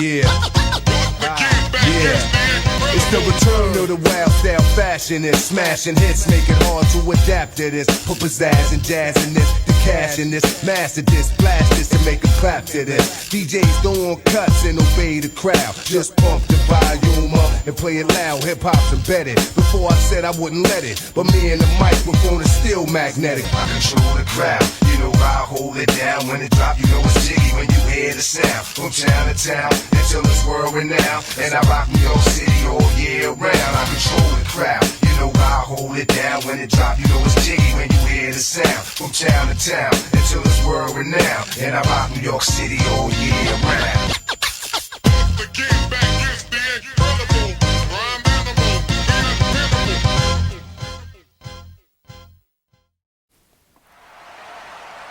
Yeah. Yeah. It's the return of the wild style fashionist, smashing hits, make it hard to adapt to this. Put pizzazz and jazz in this, the cash in this, master this, blast this and make a clap to this. DJs don't want cuts and obey the crowd. Just pump the volume up and play it loud. Hip hop's embedded. Before I said I wouldn't let it, but me and the microphone is still magnetic. I control the crowd. You know I hold it down. When it drop, you know it's jiggy when you hear the sound. From town to town until it's world renowned. And I rock New York City all year round. I control the crowd. You know I hold it down. When it drop, you know it's jiggy when you hear the sound. From town to town until it's world renowned. And I rock New York City all year round. The get back is the incredible rhyme animal.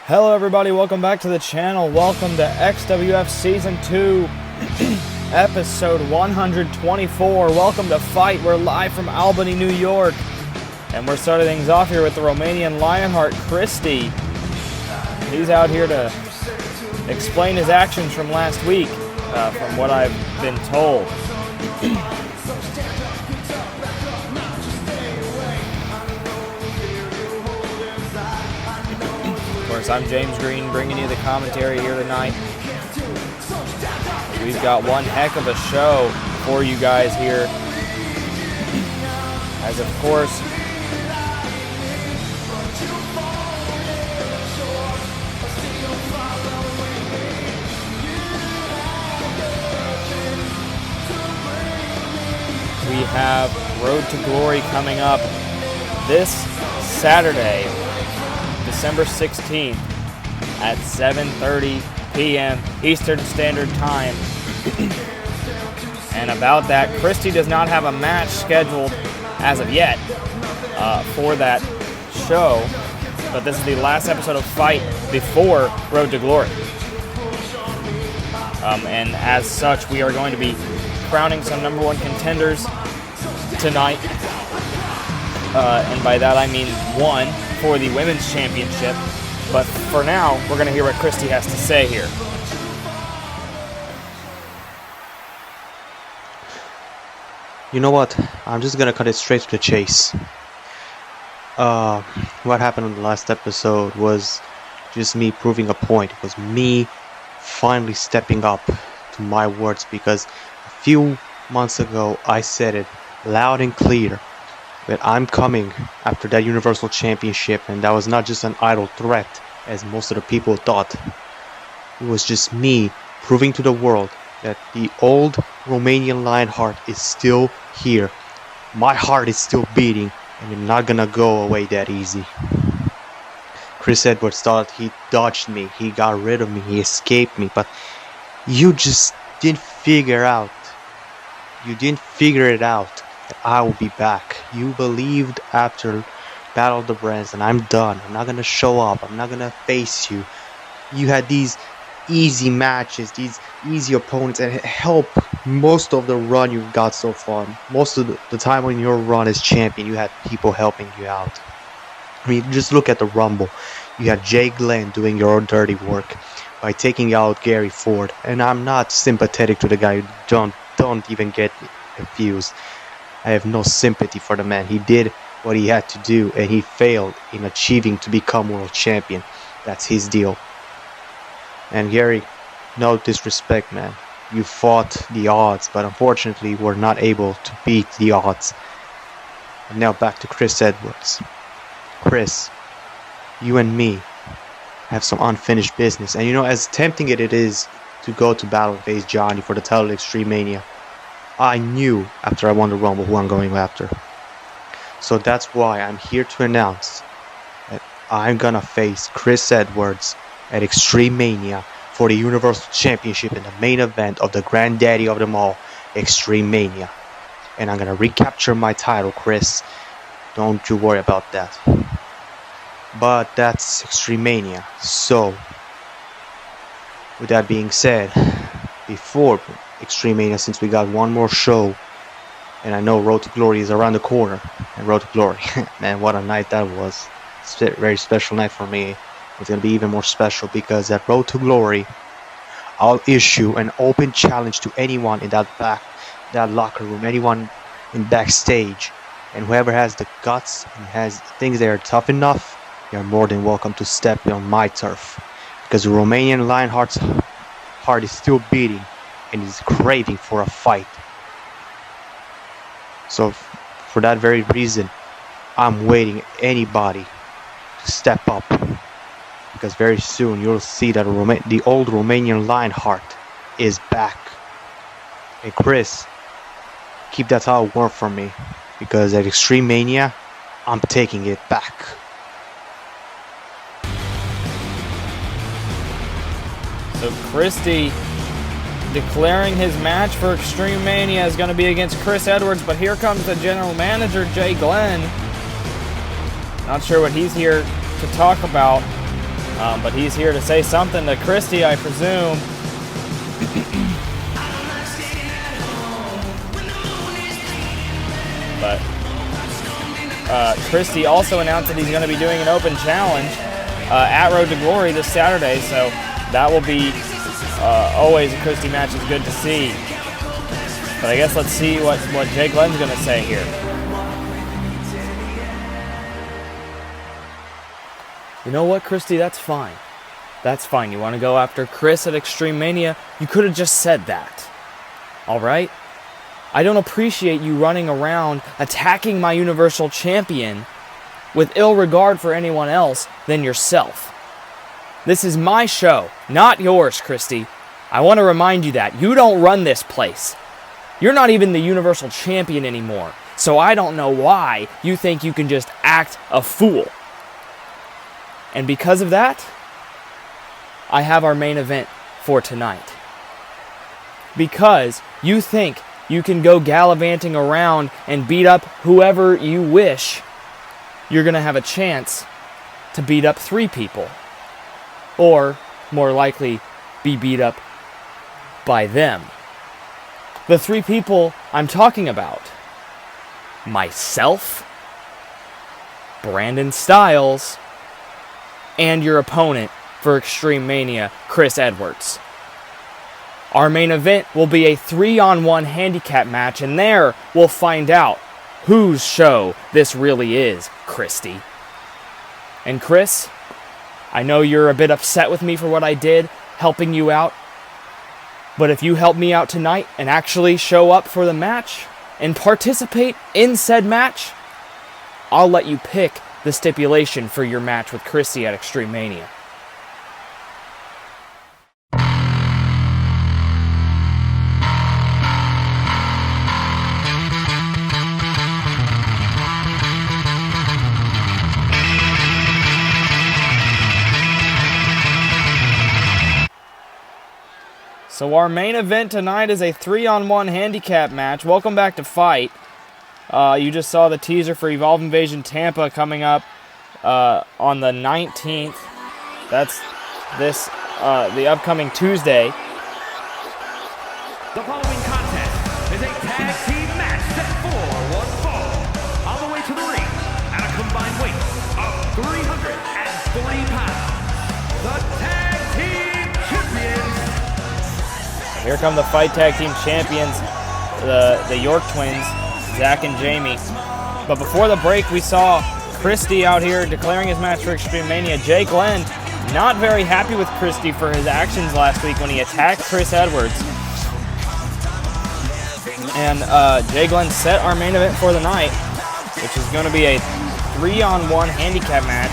Hello everybody, welcome back to the channel. Welcome to XWF Season 2, Episode 124. Welcome to Fight. We're live from Albany, New York. And we're starting things off here with the Romanian Lionheart, Christy. He's out here to explain his actions from last week, from what I've been told. Of course, I'm James Green, bringing you the commentary here tonight. We've got one heck of a show for you guys here. As of course, we have Road to Glory coming up this Saturday, December 16th at 7:30 p.m. Eastern Standard Time. And about that, Christy does not have a match scheduled as of yet for that show, but this is the last episode of Fight before Road to Glory. And as such, we are going to be crowning some number one contenders tonight. And by that I mean one for the Women's Championship. But for now, we're going to hear what Christy has to say here. You know what? I'm just gonna cut it straight to the chase. What happened in the last episode was just me proving a point. It was me finally stepping up to my words, because a few months ago I said it loud and clear that I'm coming after that Universal Championship, and that was not just an idle threat as most of the people thought. It was just me proving to the world that the old Romanian Lionheart is still here. My heart is still beating, and it's not gonna go away that easy. Chris Edwards thought he dodged me, he got rid of me, he escaped me, but you just didn't figure it out that I will be back. You believed after Battle of the Brands, and I'm done. I'm not gonna show up, I'm not gonna face you. You had these easy matches, these easy opponents, and it helped most of the run you've got so far. Most of the time when your run as champion, you had people helping you out. I mean, just look at the Rumble. You had Jay Glenn doing your own dirty work by taking out Gary Ford, and I'm not sympathetic to the guy. Don't even get confused. I have no sympathy for the man. He did what he had to do, and he failed in achieving to become world champion. That's his deal. And Gary, no disrespect, man. You fought the odds, but unfortunately were not able to beat the odds. And now back to Chris Edwards. Chris, you and me have some unfinished business. And you know, as tempting it is to go to battle and face Johnny for the title of Extreme Mania, I knew after I won the Rumble who I'm going after. So that's why I'm here to announce that I'm gonna face Chris Edwards at Extreme Mania for the Universal Championship in the main event of the granddaddy of them all, Extreme Mania. And I'm gonna recapture my title, Chris. Don't you worry about that. But that's Extreme Mania. So, with that being said, before Extreme Mania, since we got one more show, and I know Road to Glory is around the corner, and Road to Glory, man, what a night that was. It's a very special night for me. It's going to be even more special because at Road to Glory, I'll issue an open challenge to anyone in that locker room, anyone in backstage, and whoever has the guts and has things that are tough enough, you're more than welcome to step on my turf, because the Romanian Lionheart's heart is still beating and is craving for a fight. So for that very reason, I'm waiting anybody to step up, because very soon you'll see that the old Romanian Lionheart is back. And Chris, keep that title warm for me, because at Extreme Mania, I'm taking it back. So Christie declaring his match for Extreme Mania is going to be against Chris Edwards, but here comes the general manager, Jay Glenn. Not sure what he's here to talk about, but he's here to say something to Christie, I presume. But Christie also announced that he's going to be doing an open challenge at Road to Glory this Saturday, so that will be always a Christie match is good to see. But I guess let's see what Jay Glenn's going to say here. You know what, Christie? That's fine. That's fine. You want to go after Chris at Extreme Mania? You could have just said that. All right? I don't appreciate you running around attacking my Universal Champion with ill regard for anyone else than yourself. This is my show, not yours, Christie. I want to remind you that. You don't run this place. You're not even the Universal Champion anymore, so I don't know why you think you can just act a fool. And because of that, I have our main event for tonight. Because you think you can go gallivanting around and beat up whoever you wish, you're going to have a chance to beat up 3 people. Or, more likely, be beat up by them. The 3 people I'm talking about: myself, Brandon Styles, and your opponent for Extreme Mania, Chris Edwards. Our main event will be a 3-on-1 handicap match, and there we'll find out whose show this really is, Christie. And Chris, I know you're a bit upset with me for what I did, helping you out, but if you help me out tonight and actually show up for the match and participate in said match, I'll let you pick the stipulation for your match with Christie at Extreme Mania. So our main event tonight is a 3-on-1 handicap match. Welcome back to Fight. You just saw the teaser for Evolve Invasion Tampa coming up on the 19th. That's the upcoming Tuesday. The following contest is a tag team match set for one fall. On the way to the ring at a combined weight of 340 pounds. The tag team champions. Here come the Fight Tag Team champions, the York twins, Zach and Jamie. But before the break, we saw Christie out here declaring his match for Extreme Mania. Jay Glenn not very happy with Christie for his actions last week when he attacked Chris Edwards. And Jay Glenn set our main event for the night, which is going to be a 3-on-1 handicap match.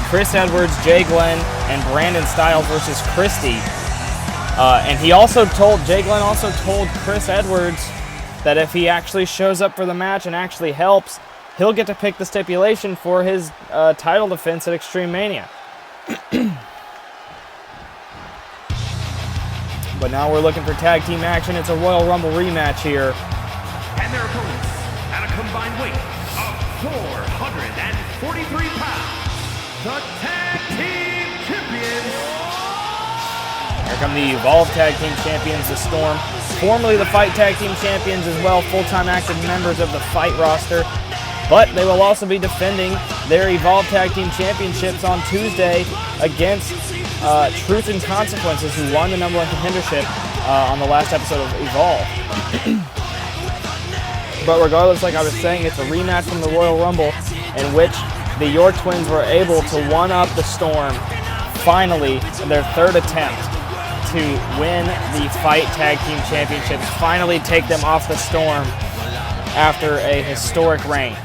Chris Edwards, Jay Glenn, and Brandon Styles versus Christie. And Jay Glenn also told Chris Edwards that if he actually shows up for the match and actually helps, he'll get to pick the stipulation for his title defense at Extreme Mania. But now we're looking for tag team action. It's a Royal Rumble rematch here. And their opponents at a combined weight of 443 pounds. The tag team champions. Here come the Evolve Tag Team Champions, the Storm. Formerly the Fight Tag Team Champions as well, full-time active members of the Fight roster. But they will also be defending their Evolve Tag Team Championships on Tuesday against Truth and Consequences, who won the number one contendership on the last episode of Evolve. But regardless, like I was saying, it's a rematch from the Royal Rumble in which the York Twins were able to one-up the Storm, finally, in their third attempt to win the Fight Tag Team Championships, finally take them off the Storm after a historic reign.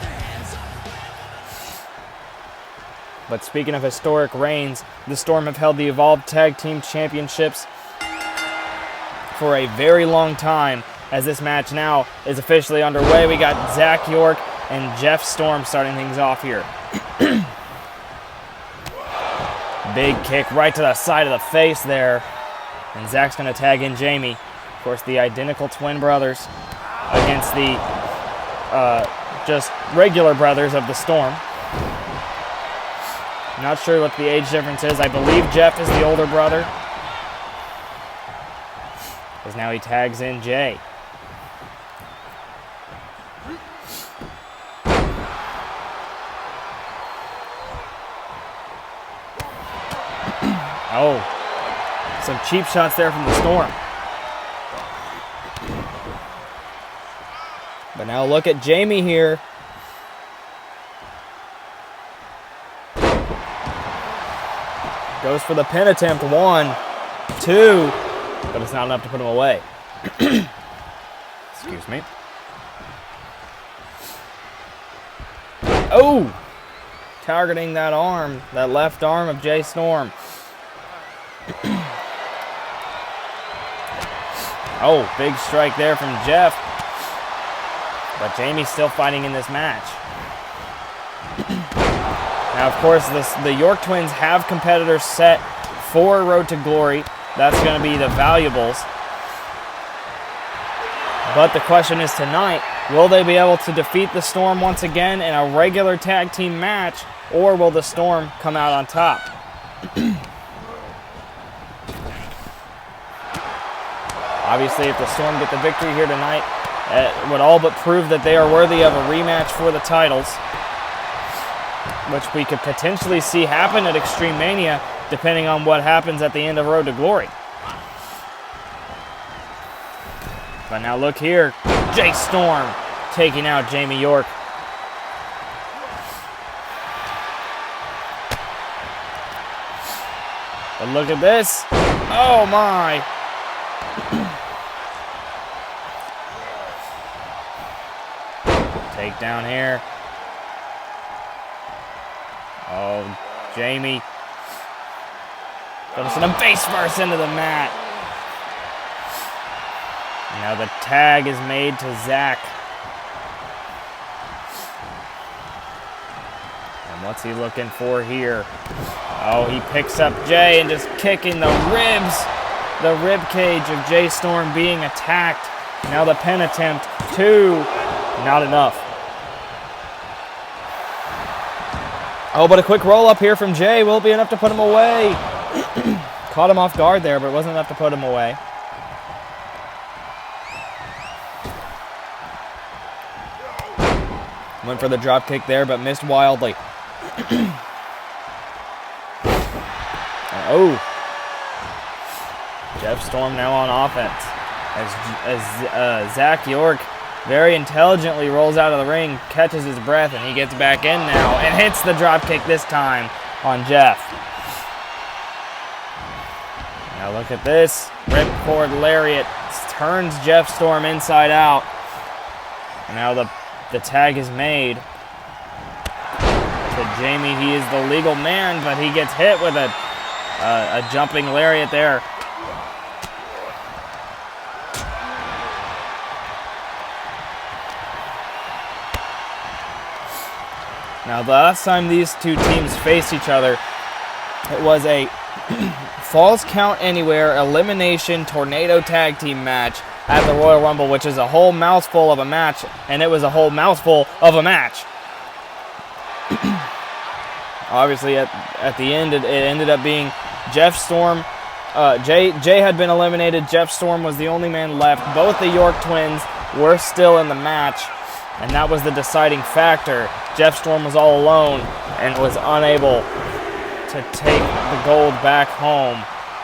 But speaking of historic reigns, the Storm have held the Evolve Tag Team Championships for a very long time. As this match now is officially underway, we got Zach York and Jeff Storm starting things off here. Big kick right to the side of the face there. And Zach's going to tag in Jamie. Of course, the identical twin brothers against the just regular brothers of the Storm. Not sure what the age difference is. I believe Jeff is the older brother, because now he tags in Jay. Oh, some cheap shots there from the Storm. But now look at Jamie here. Goes for the pin attempt. 1, 2, but it's not enough to put him away. Excuse me. Oh! Targeting that arm, that left arm of Jay Storm. Oh, big strike there from Jeff. But Jamie's still fighting in this match. Now, of course, the York Twins have competitors set for Road to Glory. That's going to be the Valuables. But the question is tonight, will they be able to defeat the Storm once again in a regular tag team match, or will the Storm come out on top? Obviously, if the Storm get the victory here tonight, it would all but prove that they are worthy of a rematch for the titles, which we could potentially see happen at Extreme Mania, depending on what happens at the end of Road to Glory. But now look here, Jay Storm taking out Jamie York. But look at this. Oh my. Takedown here. Oh, Jamie. Goes to the face first into the mat. Now the tag is made to Zach. And what's he looking for here? Oh, he picks up Jay and just kicking the ribs. The rib cage of Jay Storm being attacked. Now the pin attempt. 2. Not enough. Oh, but a quick roll up here from Jay will be enough to put him away. Caught him off guard there, but it wasn't enough to put him away. Went for the drop kick there, but missed wildly. Oh. Jeff Storm now on offense. As Zach York very intelligently rolls out of the ring, catches his breath, and he gets back in now and hits the drop kick this time on Jeff. Now look at this. Ripcord lariat turns Jeff Storm inside out. And now the tag is made to Jamie. He is the legal man, but he gets hit with a jumping lariat there. Now, the last time these two teams faced each other, it was a Falls Count Anywhere Elimination Tornado Tag Team match at the Royal Rumble, which is a whole mouthful of a match, and it was a whole mouthful of a match. Obviously, at the end, it ended up being Jeff Storm. Jay had been eliminated. Jeff Storm was the only man left. Both the York Twins were still in the match, and that was the deciding factor. Jeff Storm was all alone and was unable to take the gold back home.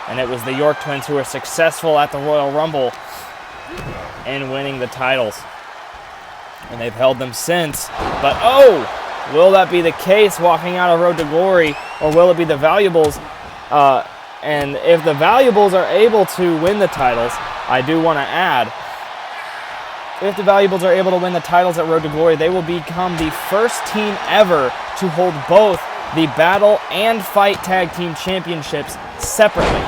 And it was the York Twins who were successful at the Royal Rumble in winning the titles. And they've held them since. But, oh! Will that be the case walking out of Road to Glory? Or will it be the Valuables? And if the Valuables are able to win the titles, I do want to add, if the Valuables are able to win the titles at Road to Glory, they will become the first team ever to hold both the Battle and Fight Tag Team Championships separately.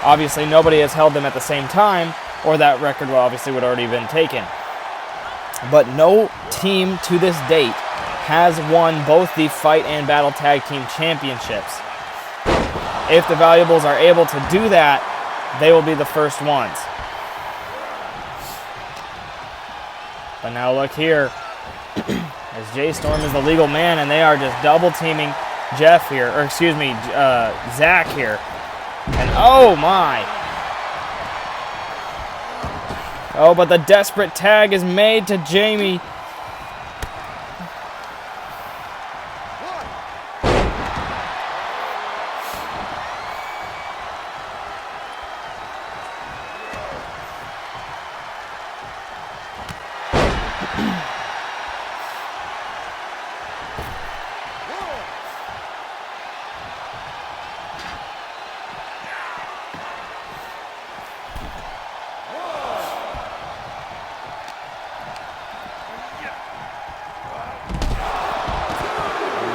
Obviously, nobody has held them at the same time, or that record obviously would already been taken. But no team to this date has won both the Fight and Battle Tag Team Championships. If the Valuables are able to do that, they will be the first ones. But now look here, as Jay Storm is the legal man, and they are just double teaming Jeff here, or excuse me, Zach here. And oh my! Oh, but the desperate tag is made to Jamie.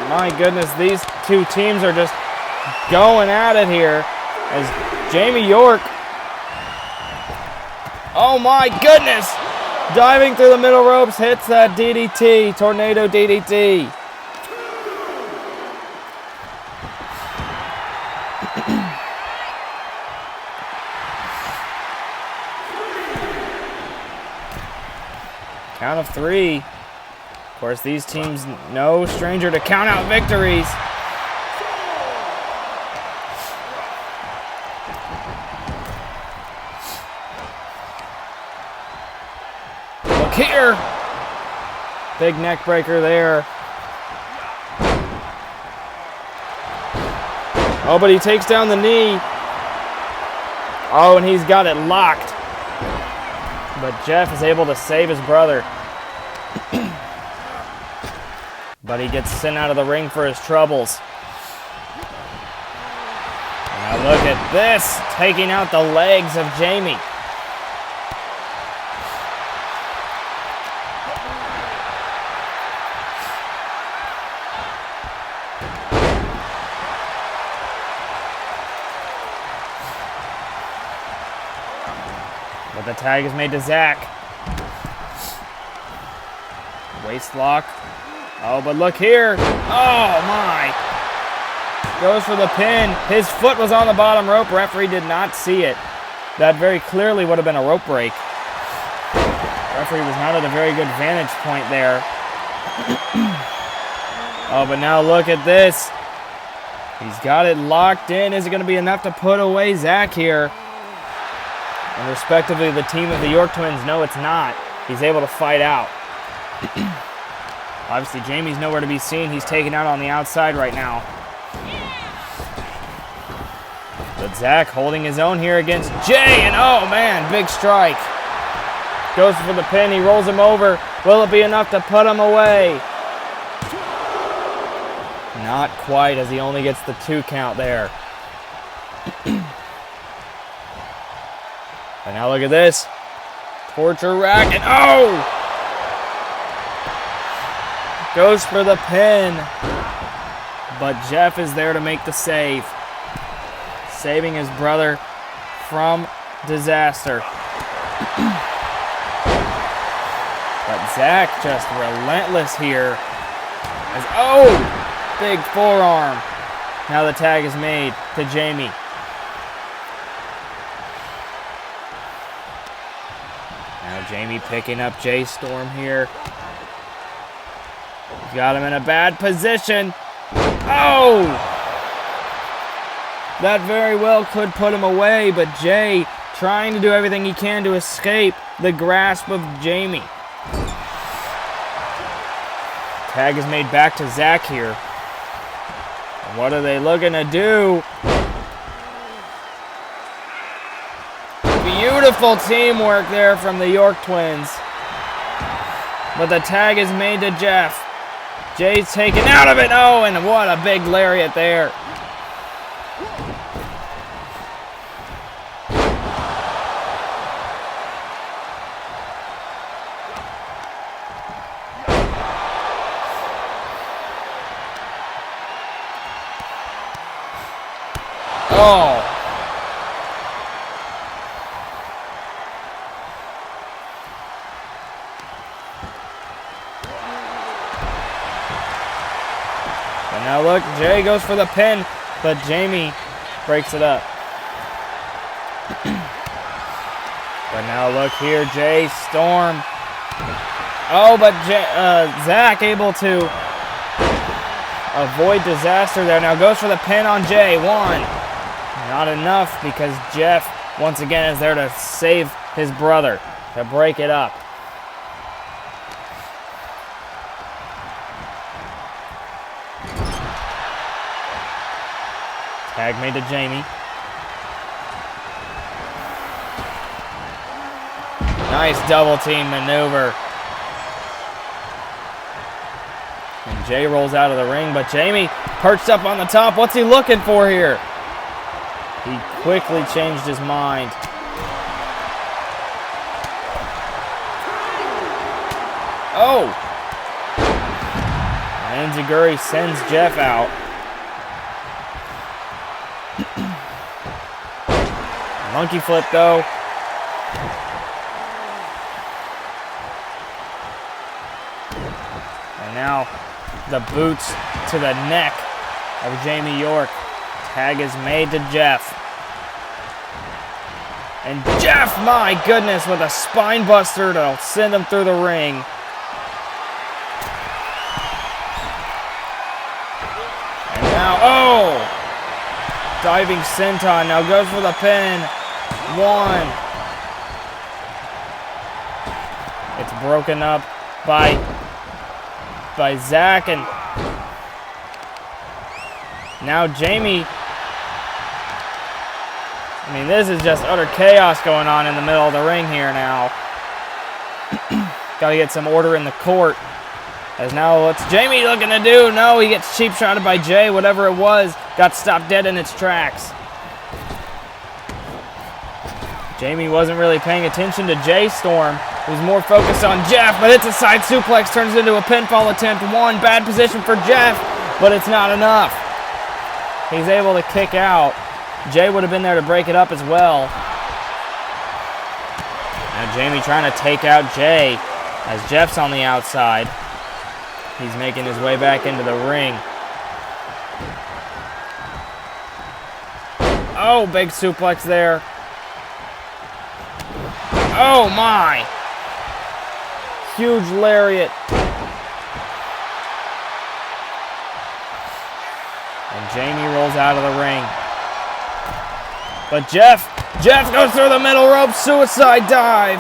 My goodness, these two teams are just going at it here as Jamie York, oh my goodness, diving through the middle ropes, hits that DDT, tornado DDT. Count of three. Of course, these teams, no stranger to count out victories. Look here. Big neck breaker there. Oh, but he takes down the knee. Oh, and he's got it locked. But Jeff is able to save his brother. But he gets sent out of the ring for his troubles. Now look at this, taking out the legs of Jamie. But the tag is made to Zach. Waist lock. Oh, but look here. Oh, my. Goes for the pin. His foot was on the bottom rope. Referee did not see it. That very clearly would have been a rope break. Referee was not at a very good vantage point there. Oh, but now look at this. He's got it locked in. Is it going to be enough to put away Zach here? And respectively, the team of the York Twins, no, it's not. He's able to fight out. Obviously, Jamie's nowhere to be seen. He's taken out on the outside right now. But Zach holding his own here against Jay, and oh man, big strike. Goes for the pin, he rolls him over. Will it be enough to put him away? Not quite, as he only gets the 2 count there. And now look at this. Torture rack, and oh! Goes for the pin, but Jeff is there to make the save, saving his brother from disaster. But Zach just relentless here. As, oh, big forearm. Now the tag is made to Jamie. Now Jamie picking up Jay Storm here. Got him in a bad position. Oh! That very well could put him away, but Jay trying to do everything he can to escape the grasp of Jamie. Tag is made back to Zach here. What are they looking to do? Beautiful teamwork there from the York twins. But the tag is made to Jeff. Jay's taken out of it. Oh, and what a big lariat there. Oh. And now look, Jay goes for the pin, but Jamie breaks it up. But now look here, Jay, Storm. Oh, but Zach able to avoid disaster there. Now goes for the pin on Jay. One. Not enough because Jeff, once again, is there to save his brother, to break it up. Tag made to Jamie. Nice double team maneuver. And Jay rolls out of the ring, but Jamie perched up on the top. What's he looking for here? He quickly changed his mind. Oh! And Enziguri sends Jeff out. Monkey flip though. And now the boots to the neck of Jamie York. Tag is made to Jeff. And Jeff, my goodness, with a spine buster to send him through the ring. And now, oh! Diving senton, now goes for the pin. One. It's broken up by Zach, and now Jamie. I mean, this is just utter chaos going on in the middle of the ring here now. Got to get some order in the court. As now, what's Jamie looking to do? No, he gets cheap shotted by Jay, whatever it was. Got stopped dead in its tracks. Jamie wasn't really paying attention to Jay Storm. He was more focused on Jeff, but it's a side suplex, turns into a pinfall attempt. One, bad position for Jeff, but it's not enough. He's able to kick out. Jay would have been there to break it up as well. Now Jamie trying to take out Jay as Jeff's on the outside. He's making his way back into the ring. Oh, big suplex there. Oh my! Huge lariat. And Jamie rolls out of the ring. But Jeff goes through the middle rope, suicide dive.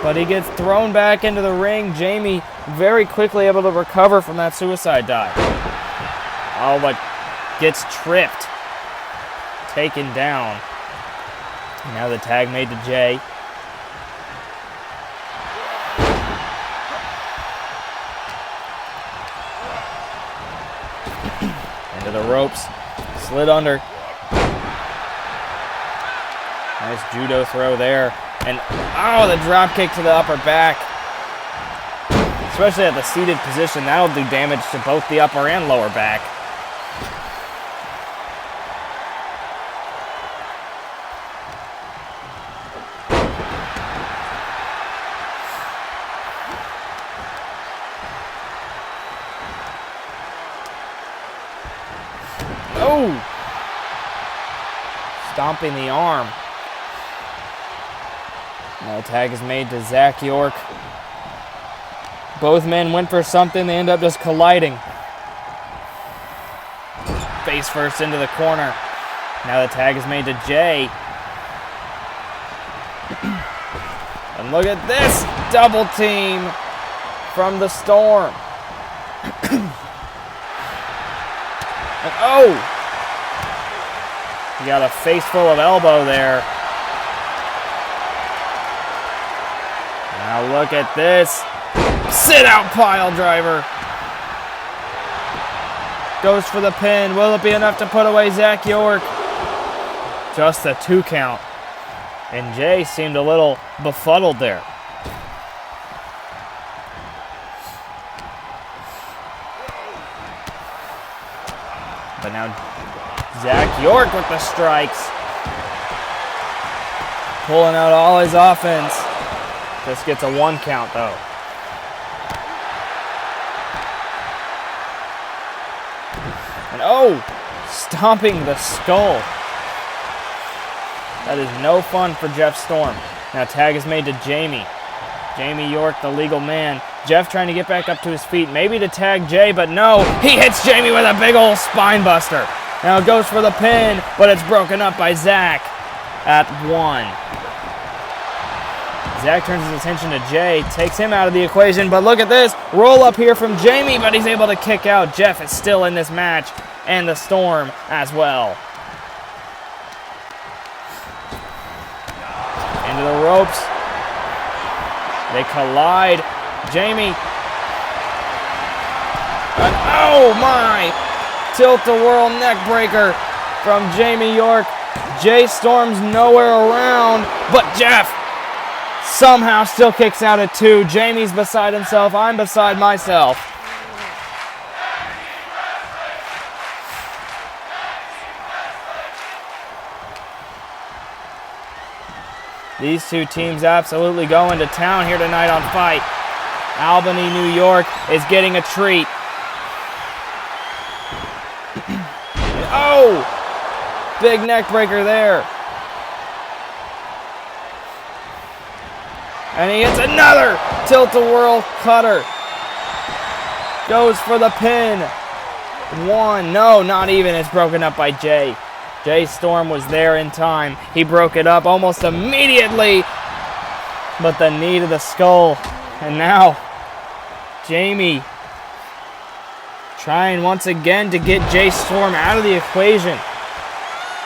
But he gets thrown back into the ring. Jamie very quickly able to recover from that suicide dive. Oh, but gets tripped. Taken down. Now the tag made to Jay. Into the ropes. Slid under. Nice judo throw there. And, oh, the drop kick to the upper back. Especially at the seated position, that'll do damage to both the upper and lower back. Oh! Stomping the arm. Now tag is made to Zach York. Both men went for something. They end up just colliding. Face first into the corner. Now the tag is made to Jay. And look at this double team from the Storm. And oh! You got a face full of elbow there. Now look at this. Sit out pile driver. Goes for the pin. Will it be enough to put away Zach York? Just a 2 count. And Jay seemed a little befuddled there. But now Zach York with the strikes. Pulling out all his offense. This gets a 1 count though. And oh, stomping the skull. That is no fun for Jeff Storm. Now tag is made to Jamie. Jamie York, the legal man. Jeff trying to get back up to his feet, maybe to tag Jay, but no. He hits Jamie with a big old spine buster. Now goes for the pin, but it's broken up by Zach at 1. Zach turns his attention to Jay, takes him out of the equation, but look at this. Roll up here from Jamie, but he's able to kick out. Jeff is still in this match, and the Storm as well. Into the ropes. They collide. Jamie. And oh my! Tilt-a-whirl neck breaker from Jamie York. Jay Storm's nowhere around, but Jeff somehow still kicks out at 2. Jamie's beside himself. I'm beside myself. These two teams absolutely going to town here tonight on Fight. Albany, New York is getting a treat. Oh! Big neck breaker there. And he hits another tilt-a-whirl cutter. Goes for the pin. 1. No, not even. It's broken up by Jay. Jay Storm was there in time. He broke it up almost immediately. But the knee to the skull. And now, Jamie trying once again to get Jay Storm out of the equation.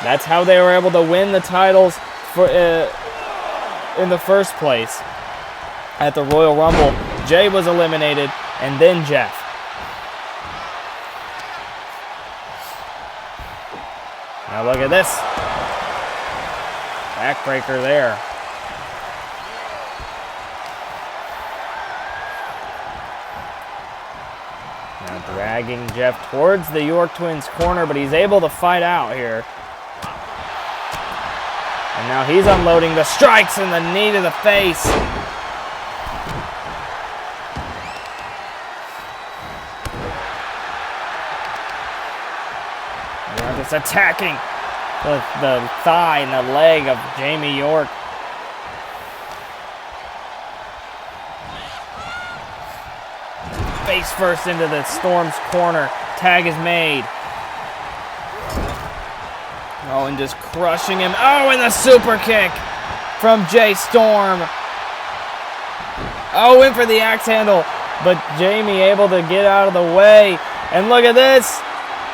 That's how they were able to win the titles for, in the first place. At the Royal Rumble, Jay was eliminated, and then Jeff. Now look at this. Backbreaker there. Now dragging Jeff towards the York Twins corner, but he's able to fight out here. And now he's unloading the strikes and the knee to the face. Just attacking the thigh and the leg of Jamie York. Face first into the Storm's corner. Tag is made. Oh, and just crushing him. Oh, and the super kick from Jay Storm. Oh, in for the axe handle. But Jamie able to get out of the way. And look at this.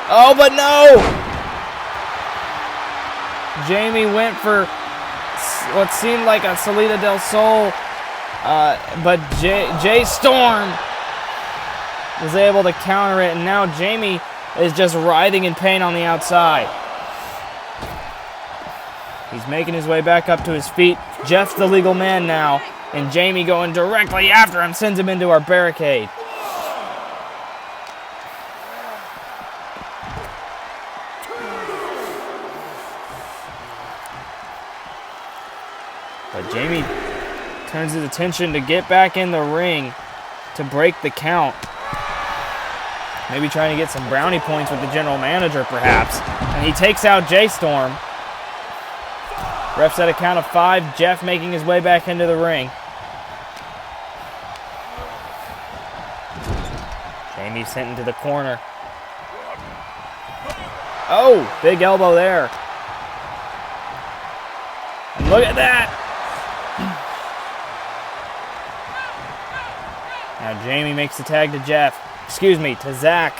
Oh, but no. Jamie went for what seemed like a Salida del Sol. But Jay Storm was able to counter it. And now Jamie is just writhing in pain on the outside. He's making his way back up to his feet. Jeff's the legal man now. And Jamie going directly after him sends him into our barricade. But Jamie turns his attention to get back in the ring to break the count. Maybe trying to get some brownie points with the general manager, perhaps. And he takes out Jay Storm. Refs at a count of 5. Jeff making his way back into the ring. Jamie sent into the corner. Oh, big elbow there. And look at that. Now Jamie makes the tag to Jeff. Excuse me, to Zach.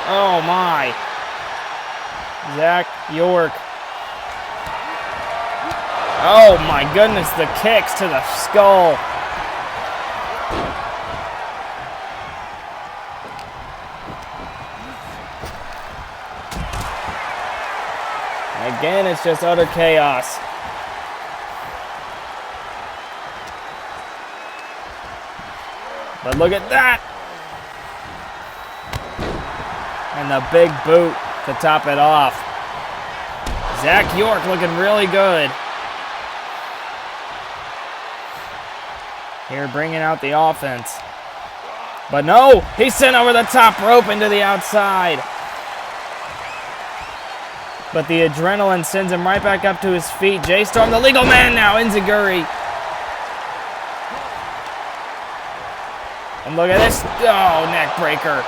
Oh my. Zach York. Oh my goodness, the kicks to the skull. Again, it's just utter chaos. But look at that. And the big boot to top it off. Zach York looking really good. Here bringing out the offense. But no, he's sent over the top rope into the outside. But the adrenaline sends him right back up to his feet. Jay Storm, the legal man now, Enziguri. And look at this. Oh, neck breaker.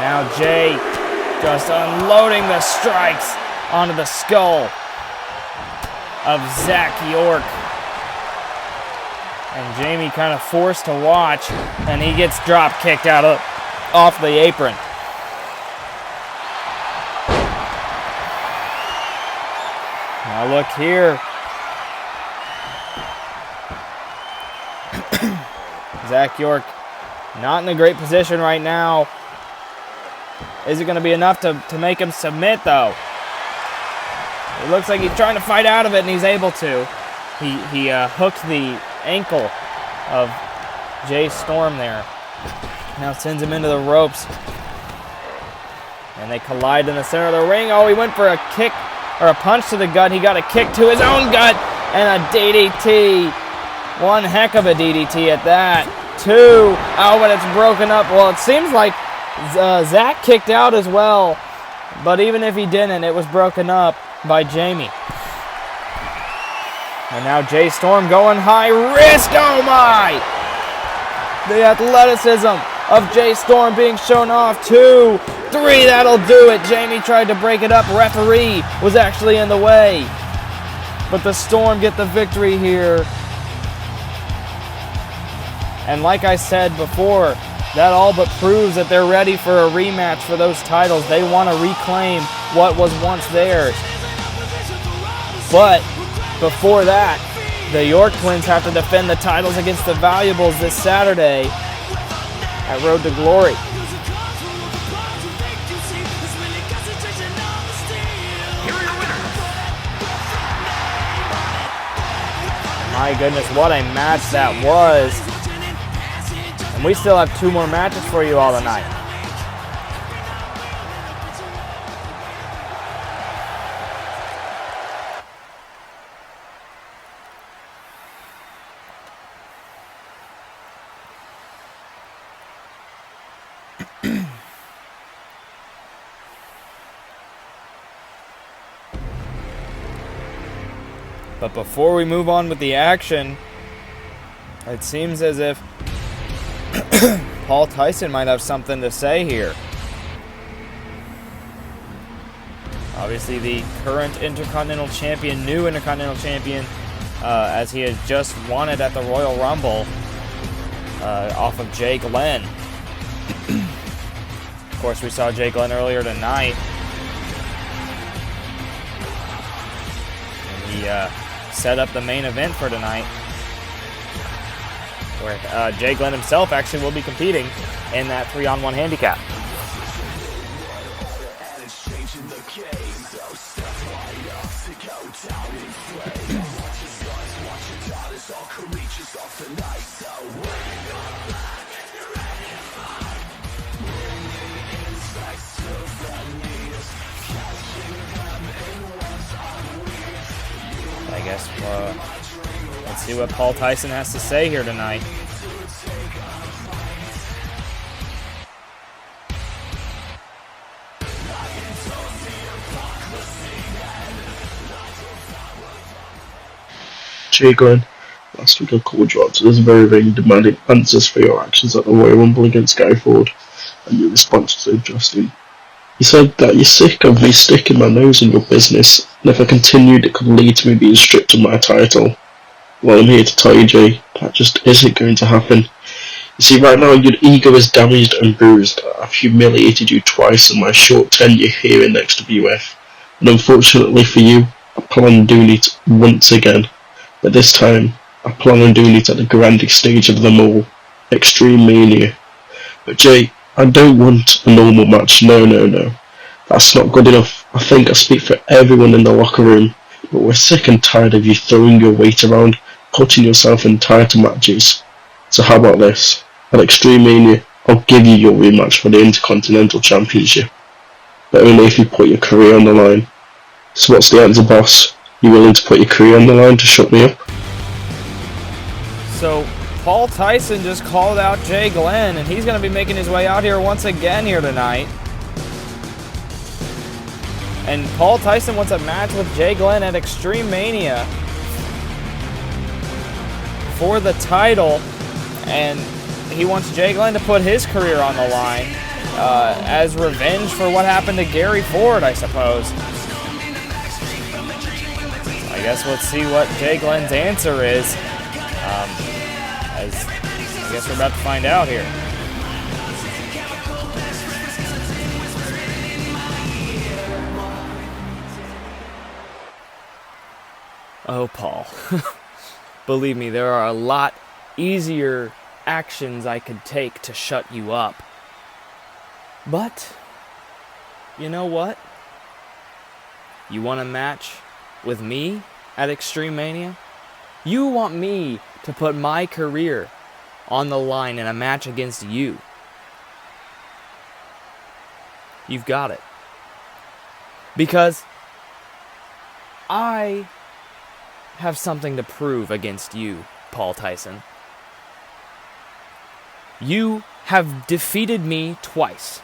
Now Jay just unloading the strikes onto the skull of Zach York. And Jamie kind of forced to watch, and he gets drop kicked out off the apron. Now look here. Zach York not in a great position right now. Is it going to be enough to make him submit, though? It looks like he's trying to fight out of it, and he's able to. He hooked the ankle of Jay Storm there. Now sends him into the ropes. And they collide in the center of the ring. Oh, he went for a kick or a punch to the gut. He got a kick to his own gut and a DDT. One heck of a DDT at that. Two. Oh, but it's broken up. Well, it seems like Zach kicked out as well. But even if he didn't, it was broken up by Jamie. And now Jay Storm going high risk. Oh my! The athleticism of Jay Storm being shown off. 2, 3, that'll do it. Jamie tried to break it up. Referee was actually in the way. But the Storm get the victory here. And like I said before, that all but proves that they're ready for a rematch for those titles. They want to reclaim what was once theirs. But before that, the York Twins have to defend the titles against the Valuables this Saturday at Road to Glory. My goodness, what a match that was. And we still have 2 more matches for you all tonight. But before we move on with the action, it seems as if Paul Tyson might have something to say here. Obviously the current Intercontinental Champion, new Intercontinental Champion, as he has just won it at the Royal Rumble off of Jay Glenn. Of course, we saw Jay Glenn earlier tonight. And he set up the main event for tonight, where Jay Glenn himself actually will be competing in that 3-on-1 handicap. I guess let's see what Paul Tyson has to say here tonight. Jay Glenn, last week I called you out to this very, very demanding answers for your actions at the Royal Rumble against Guy Ford, and your response was interesting. You said that you're sick of me sticking my nose in your business, and if I continued it could lead to me being stripped of my title. Well, I'm here to tell you, Jay, that just isn't going to happen. You see, right now your ego is damaged and bruised. I've humiliated you twice in my short tenure here in XWF, and unfortunately for you, I plan on doing it once again. But this time, I plan on doing it at the grandest stage of them all, Extreme Mania. But Jay, I don't want a normal match, no. That's not good enough. I think I speak for everyone in the locker room, but we're sick and tired of you throwing your weight around, putting yourself in title matches. So how about this? At Extreme Mania, I'll give you your rematch for the Intercontinental Championship, but only if you put your career on the line. So what's the answer, boss? You willing to put your career on the line to shut me up? So Paul Tyson just called out Jay Glenn, and he's going to be making his way out here once again here tonight. And Paul Tyson wants a match with Jay Glenn at Extreme Mania for the title, and he wants Jay Glenn to put his career on the line as revenge for what happened to Gary Ford, I suppose. I guess let's see what Jay Glenn's answer is. As I guess we're about to find out here. Oh, Paul. Believe me, there are a lot easier actions I could take to shut you up. But, you know what? You want a match with me at Extreme Mania? You want me to put my career on the line in a match against you? You've got it. Because I have something to prove against you, Paul Tyson. You have defeated me twice.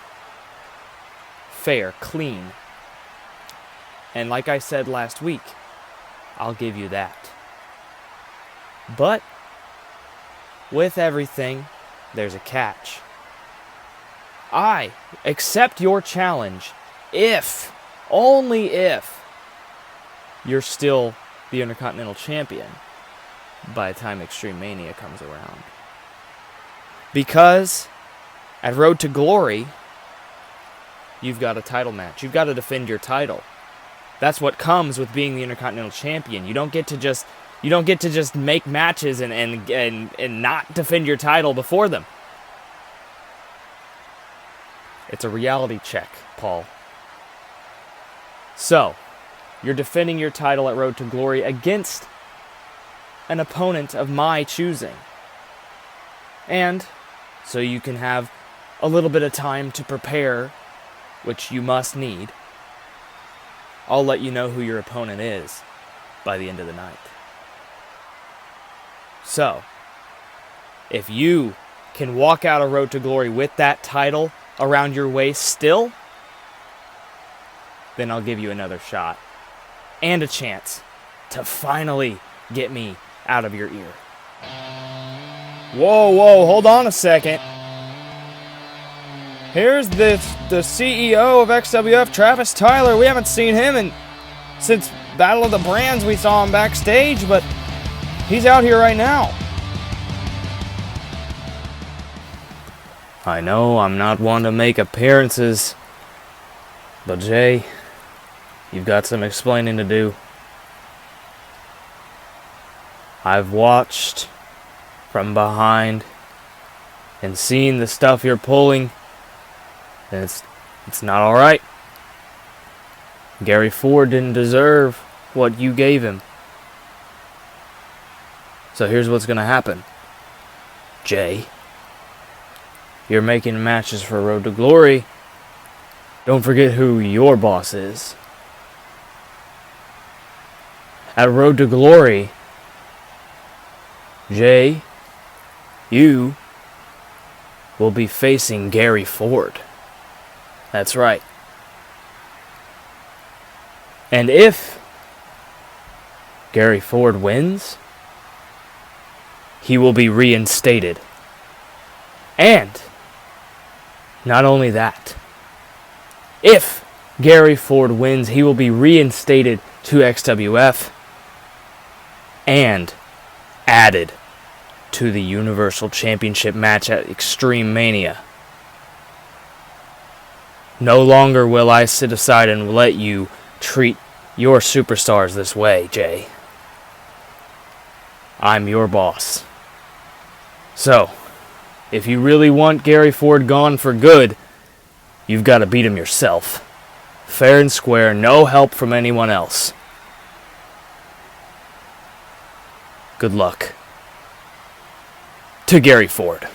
Fair, clean. And like I said last week, I'll give you that. But with everything, there's a catch. I accept your challenge if, only if, you're still the Intercontinental Champion by the time Extreme Mania comes around. Because at Road to Glory, you've got a title match. You've got to defend your title. That's what comes with being the Intercontinental Champion. You don't get to just make matches and not defend your title before them. It's a reality check, Paul. So, you're defending your title at Road to Glory against an opponent of my choosing. And so you can have a little bit of time to prepare, which you must need. I'll let you know who your opponent is by the end of the night. So, if you can walk out of Road to Glory with that title around your waist still, then I'll give you another shot and a chance to finally get me out of your ear. Whoa, hold on a second. Here's the CEO of XWF, Travis Tyler. We haven't seen him since Battle of the Brands. We saw him backstage, but he's out here right now. I know I'm not one to make appearances, but Jay, you've got some explaining to do. I've watched from behind and seen the stuff you're pulling, and it's not all right. Gary Ford didn't deserve what you gave him. So here's what's going to happen. Jay, you're making matches for Road to Glory. Don't forget who your boss is. At Road to Glory, Jay, you will be facing Gary Ford. That's right. And if Gary Ford wins, he will be reinstated. And not only that, if Gary Ford wins, he will be reinstated to XWF and added to the Universal Championship match at Extreme Mania. No longer will I sit aside and let you treat your superstars this way, Jay. I'm your boss. So, if you really want Gary Ford gone for good, you've got to beat him yourself. Fair and square, no help from anyone else. Good luck to Gary Ford.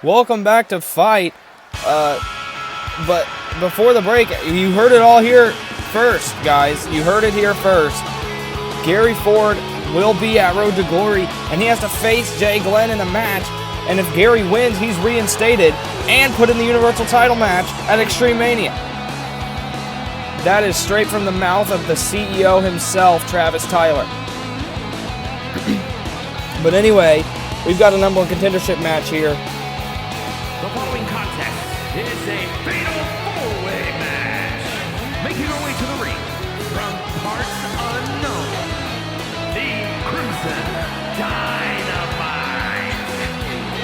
Welcome back to Fight. But before the break, you heard it all here first, guys. You heard it here first. Gary Ford will be at Road to Glory, and he has to face Jay Glenn in a match. And if Gary wins, he's reinstated and put in the Universal title match at Extreme Mania. That is straight from the mouth of the CEO himself, Travis Tyler. But anyway, we've got a number one contendership match here. The following contest is a fatal four-way match. Making her way to the ring from parts unknown, the Crimson Dynamite.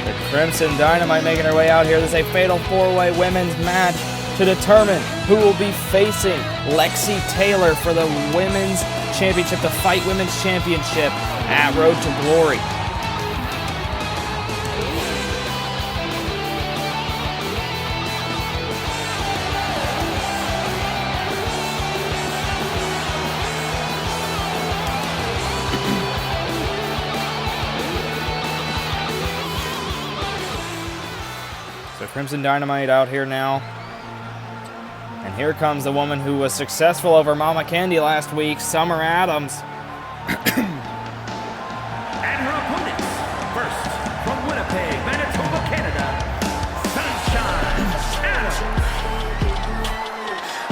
The Crimson Dynamite making her way out here. This is a fatal four-way women's match to determine who will be facing Lexi Taylor for the women's championship, the Fight Women's Championship at Road to Glory. So Crimson Dynamite out here now. And here comes the woman who was successful over Mama Candy last week, Summer Adams. And her opponents, first from Winnipeg, Manitoba, Canada, Sunshine Adams.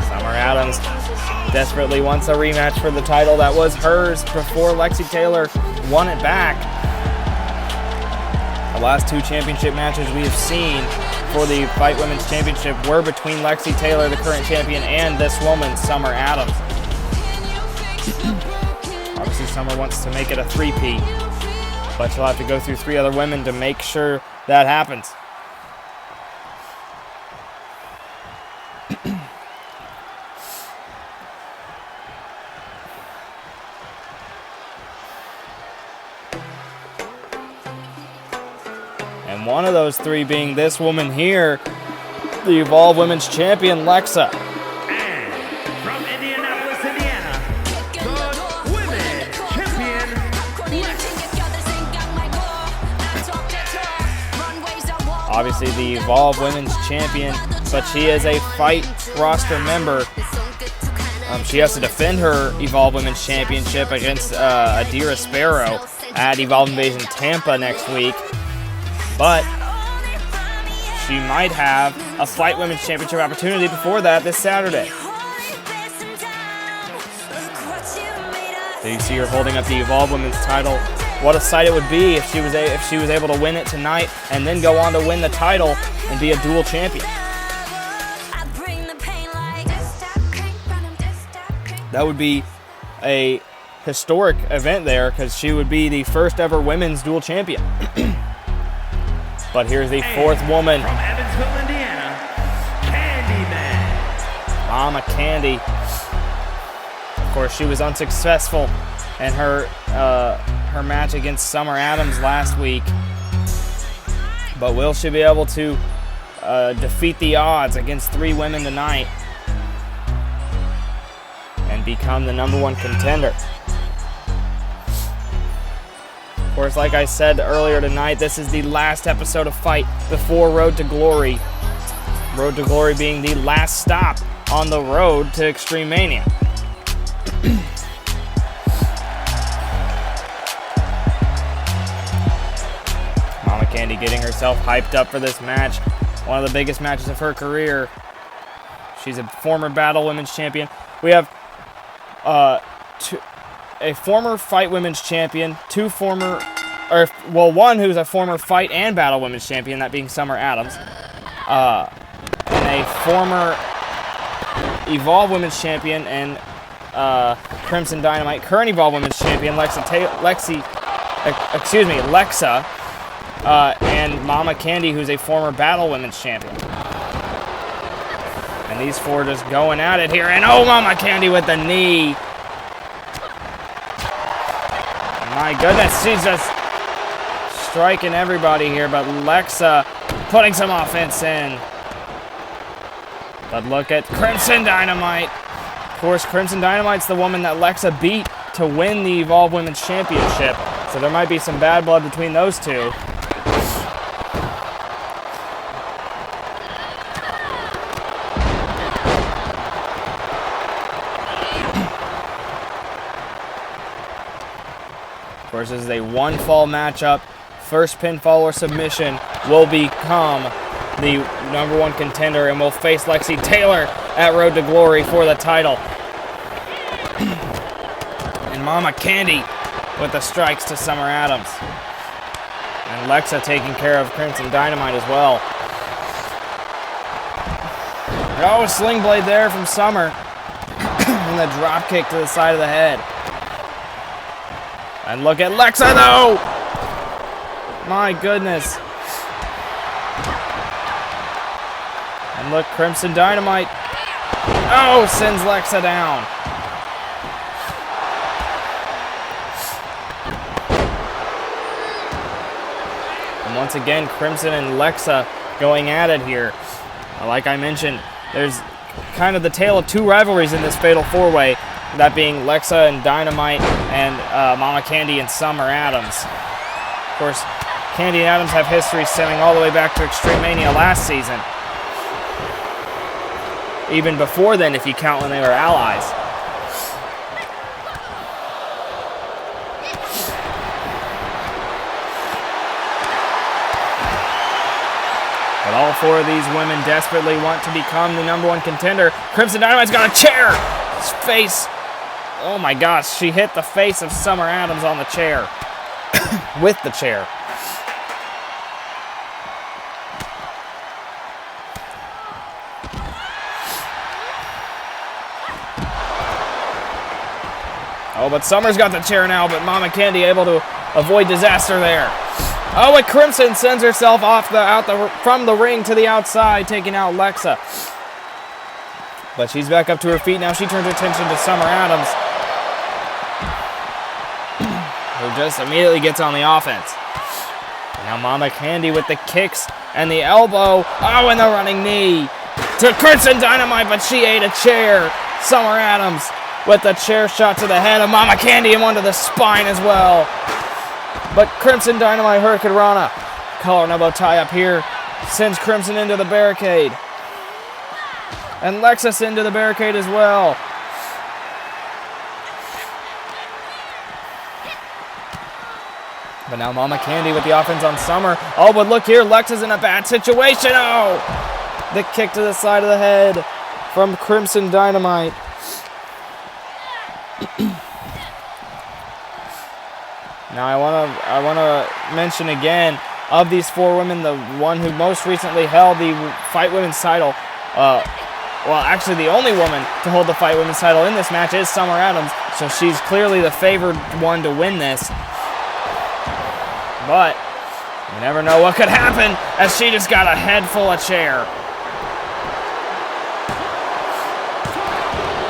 Summer Adams desperately wants a rematch for the title that was hers before Lexi Taylor won it back. The last two championship matches we have seen for the Fight Women's Championship were between Lexi Taylor, the current champion, and this woman, Summer Adams. Obviously, Summer wants to make it a three-peat, but she'll have to go through three other women to make sure that happens. And one of those three being this woman here, the Evolve Women's Champion, Lexa. And from Indianapolis, Indiana, the Women's Champion, Obviously the Evolve Women's Champion, but she is a Fight roster member. She has to defend her Evolve Women's Championship against Adira Sparrow at Evolve Invasion Tampa next week. But she might have a Fight Women's Championship opportunity before that this Saturday. So you see her holding up the Evolve Women's title. What a sight it would be if she was able to win it tonight and then go on to win the title and be a dual champion. That would be a historic event there because she would be the first ever women's dual champion. But here's the fourth woman. from Evansville, Indiana, Candyman. Mama Candy. Of course, she was unsuccessful in her match against Summer Adams last week. But will she be able to defeat the odds against three women tonight and become the number one contender? Of course, like I said earlier tonight, this is the last episode of Fight before Road to Glory. Road to Glory being the last stop on the road to Extreme Mania. Mama Candy getting herself hyped up for this match. One of the biggest matches of her career. She's a former Battle Women's Champion. We have a former Fight Women's Champion, one who's a former Fight and Battle Women's Champion, that being Summer Adams, and a former Evolve Women's Champion and Crimson Dynamite, current Evolve Women's Champion Lexa, and Mama Candy, who's a former Battle Women's Champion. And these four just going at it here, and oh, Mama Candy with the knee. My goodness, she's just striking everybody here, but Lexa putting some offense in. But look at Crimson Dynamite. Of course, Crimson Dynamite's the woman that Lexa beat to win the Evolve Women's Championship, so there might be some bad blood between those two. Of course, this is a one-fall matchup. First pinfall or submission will become the #1 contender and will face Lexi Taylor at Road to Glory for the title. And Mama Candy with the strikes to Summer Adams. And Lexa taking care of Crimson Dynamite as well. Oh, a sling blade there from Summer. And the drop kick to the side of the head. And look at Lexa, though! My goodness. And look, Crimson Dynamite. Oh, sends Lexa down. And once again, Crimson and Lexa going at it here. Like I mentioned, there's kind of the tale of two rivalries in this Fatal 4-Way. That being Lexa and Dynamite and Mama Candy and Summer Adams. Of course, Candy and Adams have history stemming all the way back to Extreme Mania last season. Even before then, if you count when they were allies. But all four of these women desperately want to become the #1 contender. Crimson Dynamite's got a chair! His face. Oh my gosh, she hit the face of Summer Adams on the chair. With the chair. Oh, but Summer's got the chair now, but Mama Candy able to avoid disaster there. Oh, and Crimson sends herself off from the ring to the outside, taking out Lexa. But she's back up to her feet now. She turns her attention to Summer Adams, who just immediately gets on the offense. Now Mama Candy with the kicks and the elbow. Oh, and the running knee to Crimson Dynamite, but she ate a chair. Summer Adams with the chair shot to the head of Mama Candy and one to the spine as well. But Crimson Dynamite Hurricane Rana, collar and elbow tie up here, sends Crimson into the barricade. And Lexus into the barricade as well. But now Mama Candy with the offense on Summer. Oh, but look here, Lexus in a bad situation. Oh! The kick to the side of the head from Crimson Dynamite. Now I want to mention again, of these four women, the one who most recently held the Fight Women's title, well, actually the only woman to hold the Fight Women's title in this match is Summer Adams, so she's clearly the favored one to win this. But you never know what could happen, as she just got a head full of chair.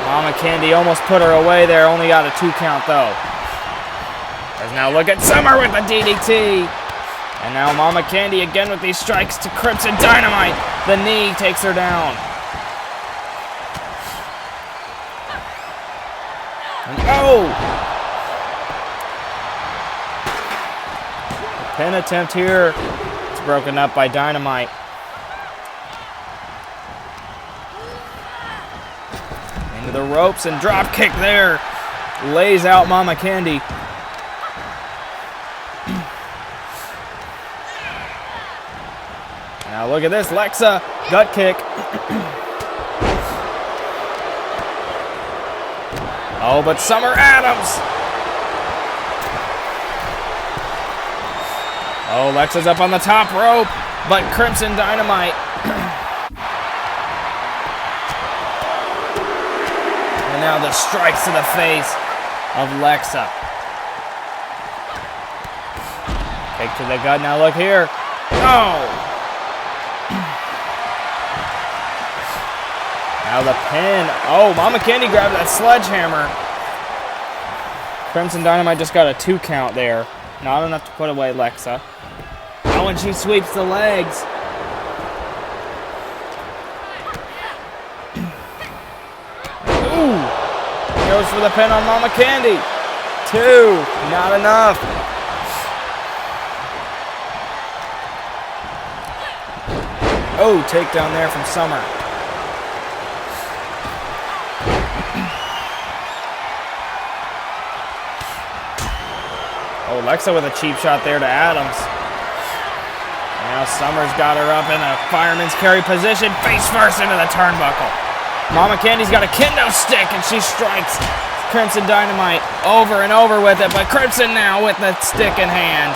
Mama Candy almost put her away there, only got a 2 count though. As now look at Summer with the DDT. And now Mama Candy again with these strikes to Crimson Dynamite. The knee takes her down. And oh! Pin attempt here. It's broken up by Dynamite. Into the ropes and drop kick there. Lays out Mama Candy. Now look at this, Lexa, gut kick. Oh, but Summer Adams. Oh, Lexa's up on the top rope, but Crimson Dynamite. And now the strikes to the face of Lexa. Kick to the gut. Now look here. Oh! Now the pin. Oh, Mama Candy grabbed that sledgehammer. Crimson Dynamite just got a 2 count there. Not enough to put away Lexa. Oh, and she sweeps the legs. Ooh! Goes for the pin on Mama Candy. 2. Not enough. Oh, takedown there from Summer. Oh, Lexa with a cheap shot there to Adams. Now Summer's got her up in a fireman's carry position, face first into the turnbuckle. Mama Candy's got a kendo stick, and she strikes Crimson Dynamite over and over with it, but Crimson now with the stick in hand.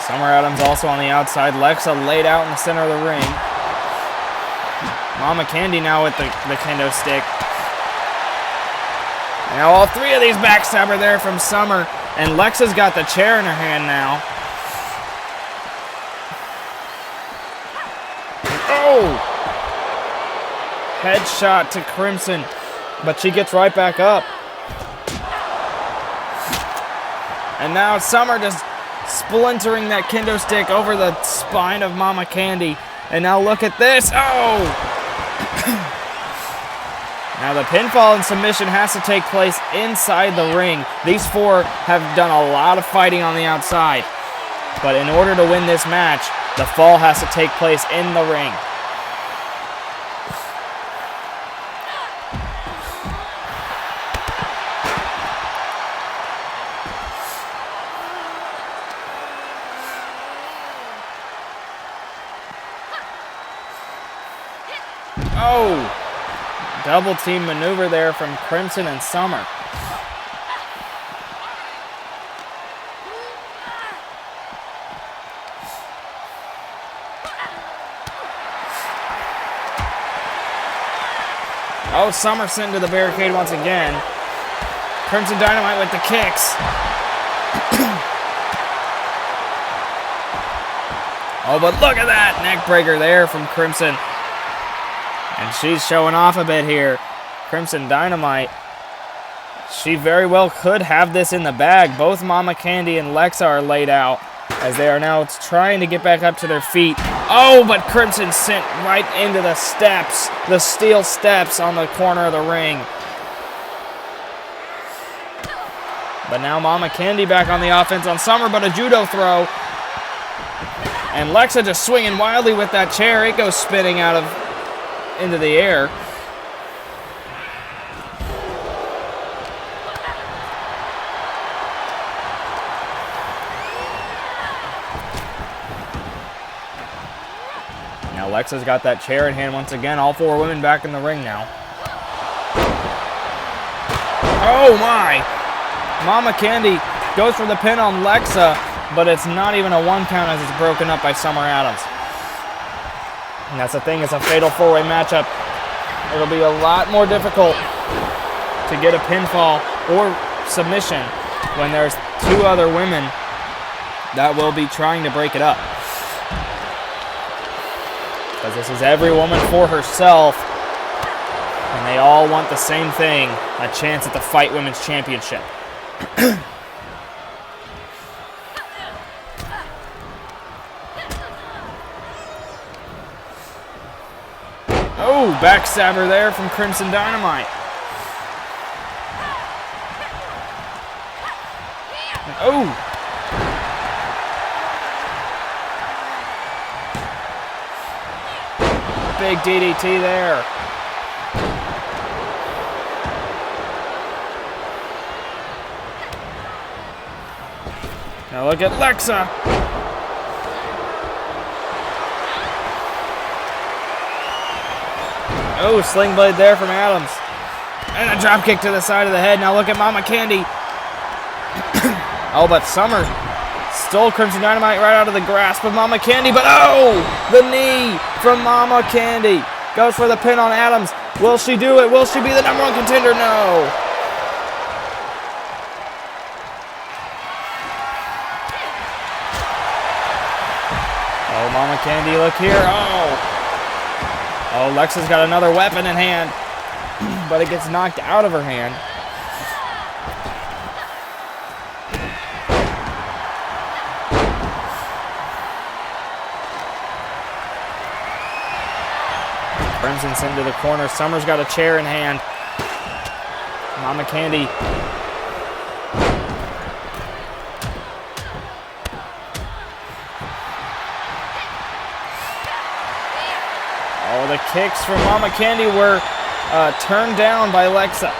Summer Adams also on the outside. Lexa laid out in the center of the ring. Mama Candy now with the kendo stick. Now all 3 of these backstabber there from Summer, and Lexa's got the chair in her hand now. Oh! Headshot to Crimson, but she gets right back up. And now Summer just splintering that kendo stick over the spine of Mama Candy. And now look at this. Oh! Now the pinfall and submission has to take place inside the ring. These 4 have done a lot of fighting on the outside. But in order to win this match, the fall has to take place in the ring. Oh! Double team maneuver there from Crimson and Summer. Oh, Summer sent to the barricade once again. Crimson Dynamite with the kicks. Oh, but look at that neck breaker there from Crimson. And she's showing off a bit here. Crimson Dynamite. She very well could have this in the bag. Both Mama Candy and Lexa are laid out as they are now trying to get back up to their feet. Oh, but Crimson sent right into the steps, the steel steps on the corner of the ring. But now Mama Candy back on the offense on Summer, but a judo throw. And Lexa just swinging wildly with that chair. It goes spinning out of into the air. Now Lexa's got that chair in hand once again. All 4 women back in the ring now. Oh my! Mama Candy goes for the pin on Lexa, but it's not even a 1 count as it's broken up by Summer Adams. And that's the thing, it's a fatal 4-way matchup. It'll be a lot more difficult to get a pinfall or submission when there's 2 other women that will be trying to break it up. Because this is every woman for herself, and they all want the same thing, a chance at the Fight Women's Championship. Oh, backstabber there from Crimson Dynamite. Oh! Big DDT there. Now look at Lexa. Oh, sling blade there from Adams. And a drop kick to the side of the head. Now look at Mama Candy. Oh, but Summer stole Crimson Dynamite right out of the grasp of Mama Candy. But oh, the knee from Mama Candy. Goes for the pin on Adams. Will she do it? Will she be the #1 contender? No. Oh, Mama Candy, look here. Oh, Lexa's got another weapon in hand, but it gets knocked out of her hand. Crimson's into the corner. Summer's got a chair in hand. Mama Candy. Oh, the kicks from Mama Candy were turned down by Lexa.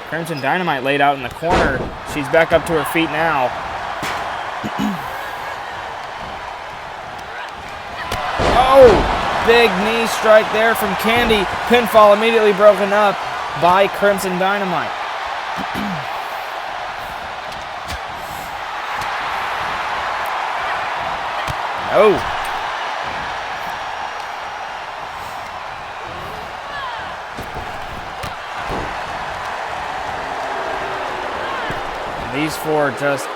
Crimson Dynamite laid out in the corner. She's back up to her feet now. Oh, big knee strike there from Candy. Pinfall immediately broken up by Crimson Dynamite. Oh. These four just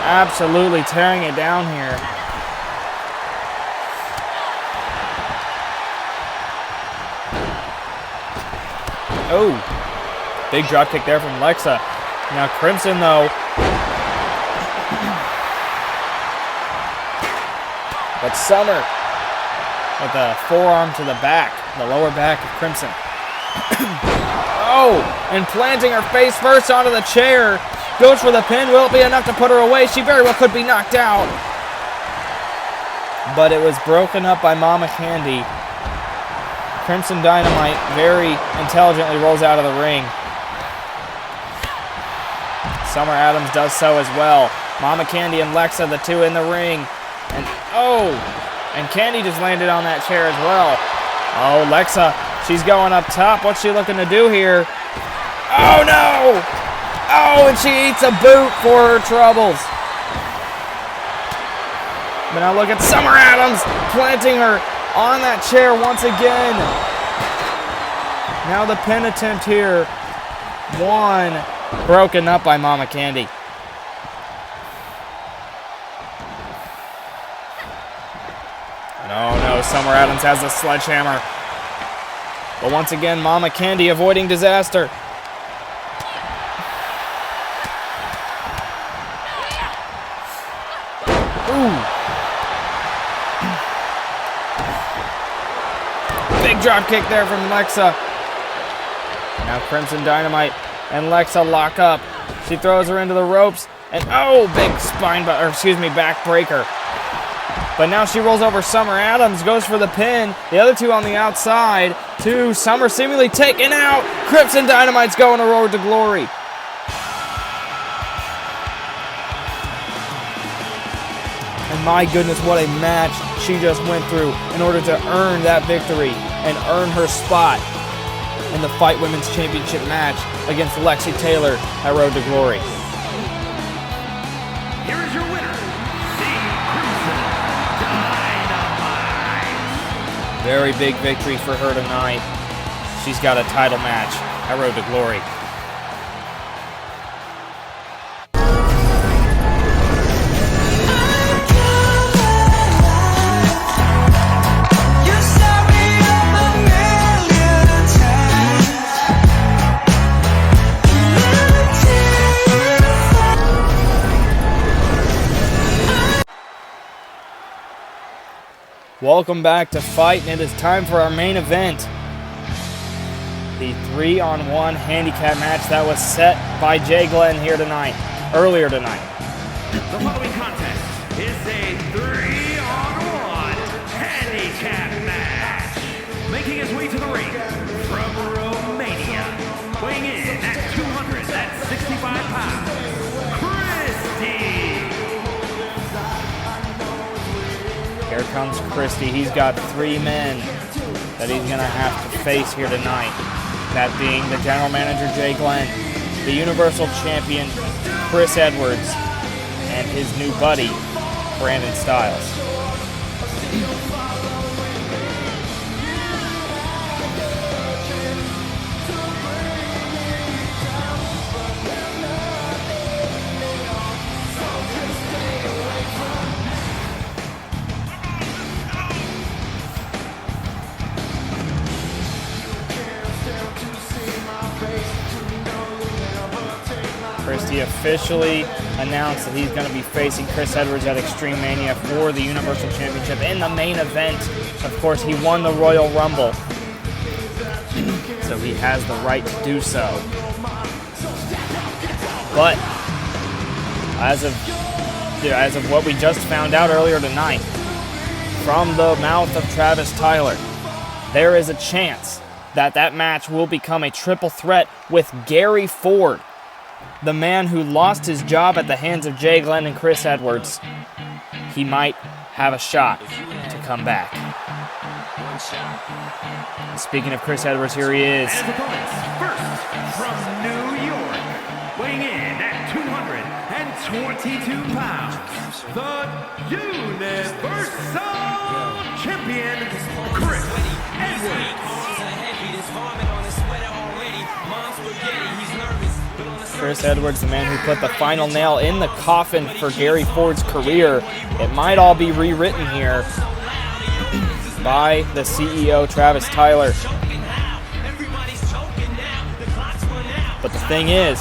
absolutely tearing it down here. Oh, big drop kick there from Lexa. Now Crimson though. But Summer with a forearm to the back, the lower back of Crimson. Oh, and planting her face first onto the chair. Goes for the pin. Will it be enough to put her away? She very well could be knocked out. But it was broken up by Mama Candy. Crimson Dynamite very intelligently rolls out of the ring. Summer Adams does so as well. Mama Candy and Lexa, the two in the ring. And oh, and Candy just landed on that chair as well. Oh, Lexa, she's going up top. What's she looking to do here? Oh, no! Oh, and she eats a boot for her troubles. But now look at Summer Adams planting her on that chair once again. Now the pin attempt here. One broken up by Mama Candy. No, Summer Adams has a sledgehammer. But once again, Mama Candy avoiding disaster. Ooh. Big drop kick there from Lexa. Now Crimson Dynamite and Lexa lock up. She throws her into the ropes. And oh, big back breaker. But now she rolls over Summer Adams, goes for the pin. The other two on the outside. Summer seemingly taken out. Crimson Dynamite's going to Road to Glory. And my goodness, what a match she just went through in order to earn that victory and earn her spot in the Fight Women's Championship match against Lexi Taylor at Road to Glory. Here is your winner, the Crimson Dynamite. Very big victory for her tonight. She's got a title match at Road to Glory. Welcome back to Fight, and it is time for our main event. The 3-on-1 handicap match that was set by Jay Glenn earlier tonight. The following contest is a 3-on-1 handicap match. Making his way to the ring from Romania, weighing in at 265 pounds, Christy. Here comes Christie. He's got 3 men that he's going to have to face here tonight. That being the general manager, Jay Glenn, the Universal Champion, Chris Edwards, and his new buddy, Brandon Styles. Christie officially announced that he's going to be facing Chris Edwards at Extreme Mania for the Universal Championship in the main event. Of course, he won the Royal Rumble, so he has the right to do so. But as of what we just found out earlier tonight, from the mouth of Travis Tyler, there is a chance that that match will become a triple threat with Gary Ford, the man who lost his job at the hands of Jay Glenn and Chris Edwards. He might have a shot to come back. Speaking of Chris Edwards, here he is. And his opponents, first from New York, weighing in at 222 pounds, the Universal Champion, Chris Edwards. Chris Edwards, the man who put the final nail in the coffin for Gary Ford's career. It might all be rewritten here by the CEO, Travis Tyler. But the thing is,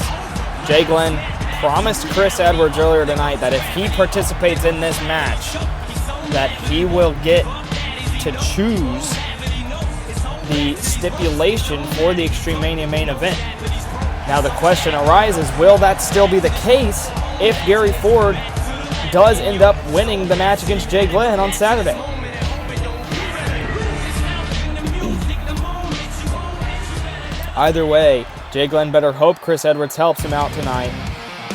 Jay Glenn promised Chris Edwards earlier tonight that if he participates in this match, that he will get to choose the stipulation for the Extreme Mania main event. Now the question arises, will that still be the case if Gary Ford does end up winning the match against Jay Glenn on Saturday? Either way, Jay Glenn better hope Chris Edwards helps him out tonight,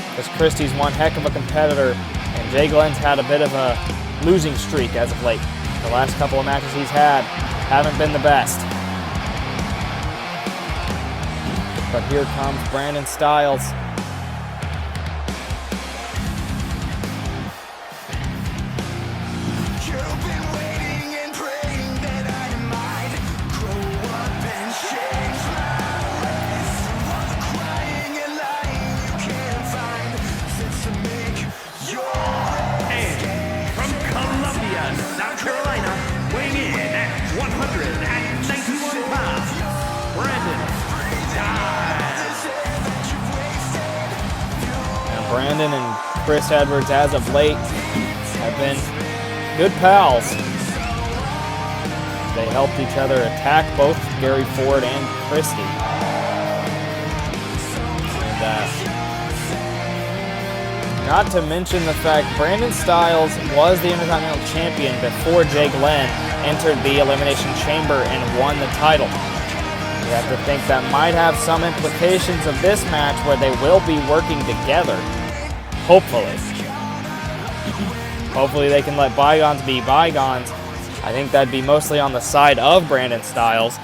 because Christie's one heck of a competitor, and Jay Glenn's had a bit of a losing streak as of late. The last couple of matches he's had haven't been the best. But here comes Brandon Styles. Brandon and Chris Edwards, as of late, have been good pals. They helped each other attack both Gary Ford and Christie. And not to mention the fact Brandon Styles was the Intercontinental Champion before Jay Glenn entered the Elimination Chamber and won the title. You have to think that might have some implications of this match where they will be working together. Hopefully. Hopefully they can let bygones be bygones. I think that'd be mostly on the side of Brandon Styles.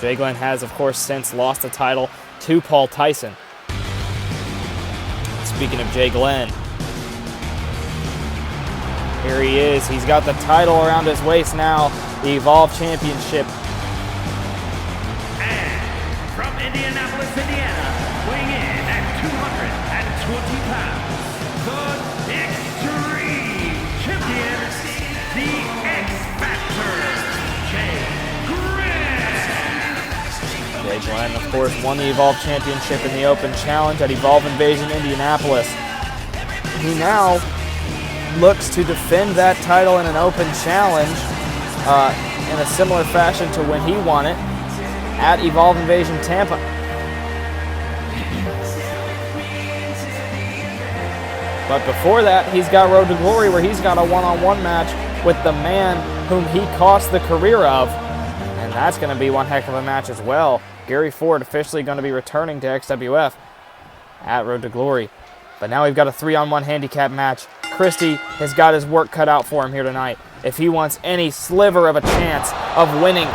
Jay Glenn has, of course, since lost the title to Paul Tyson. Speaking of Jay Glenn, here he is. He's got the title around his waist now, the Evolve Championship. From Indianapolis, Indiana, weighing in at 220 pounds, the Extreme Champion, the X-Factor, Jay Glenn, of course, won the Evolve Championship in the Open Challenge at Evolve Invasion Indianapolis. He now looks to defend that title in an Open Challenge in a similar fashion to when he won it at Evolve Invasion Tampa. But before that, he's got Road to Glory, where he's got a one-on-one match with the man whom he cost the career of. And that's going to be one heck of a match as well. Gary Ford officially going to be returning to XWF at Road to Glory. But now we've got a 3-on-1 handicap match. Christie has got his work cut out for him here tonight. If he wants any sliver of a chance of winning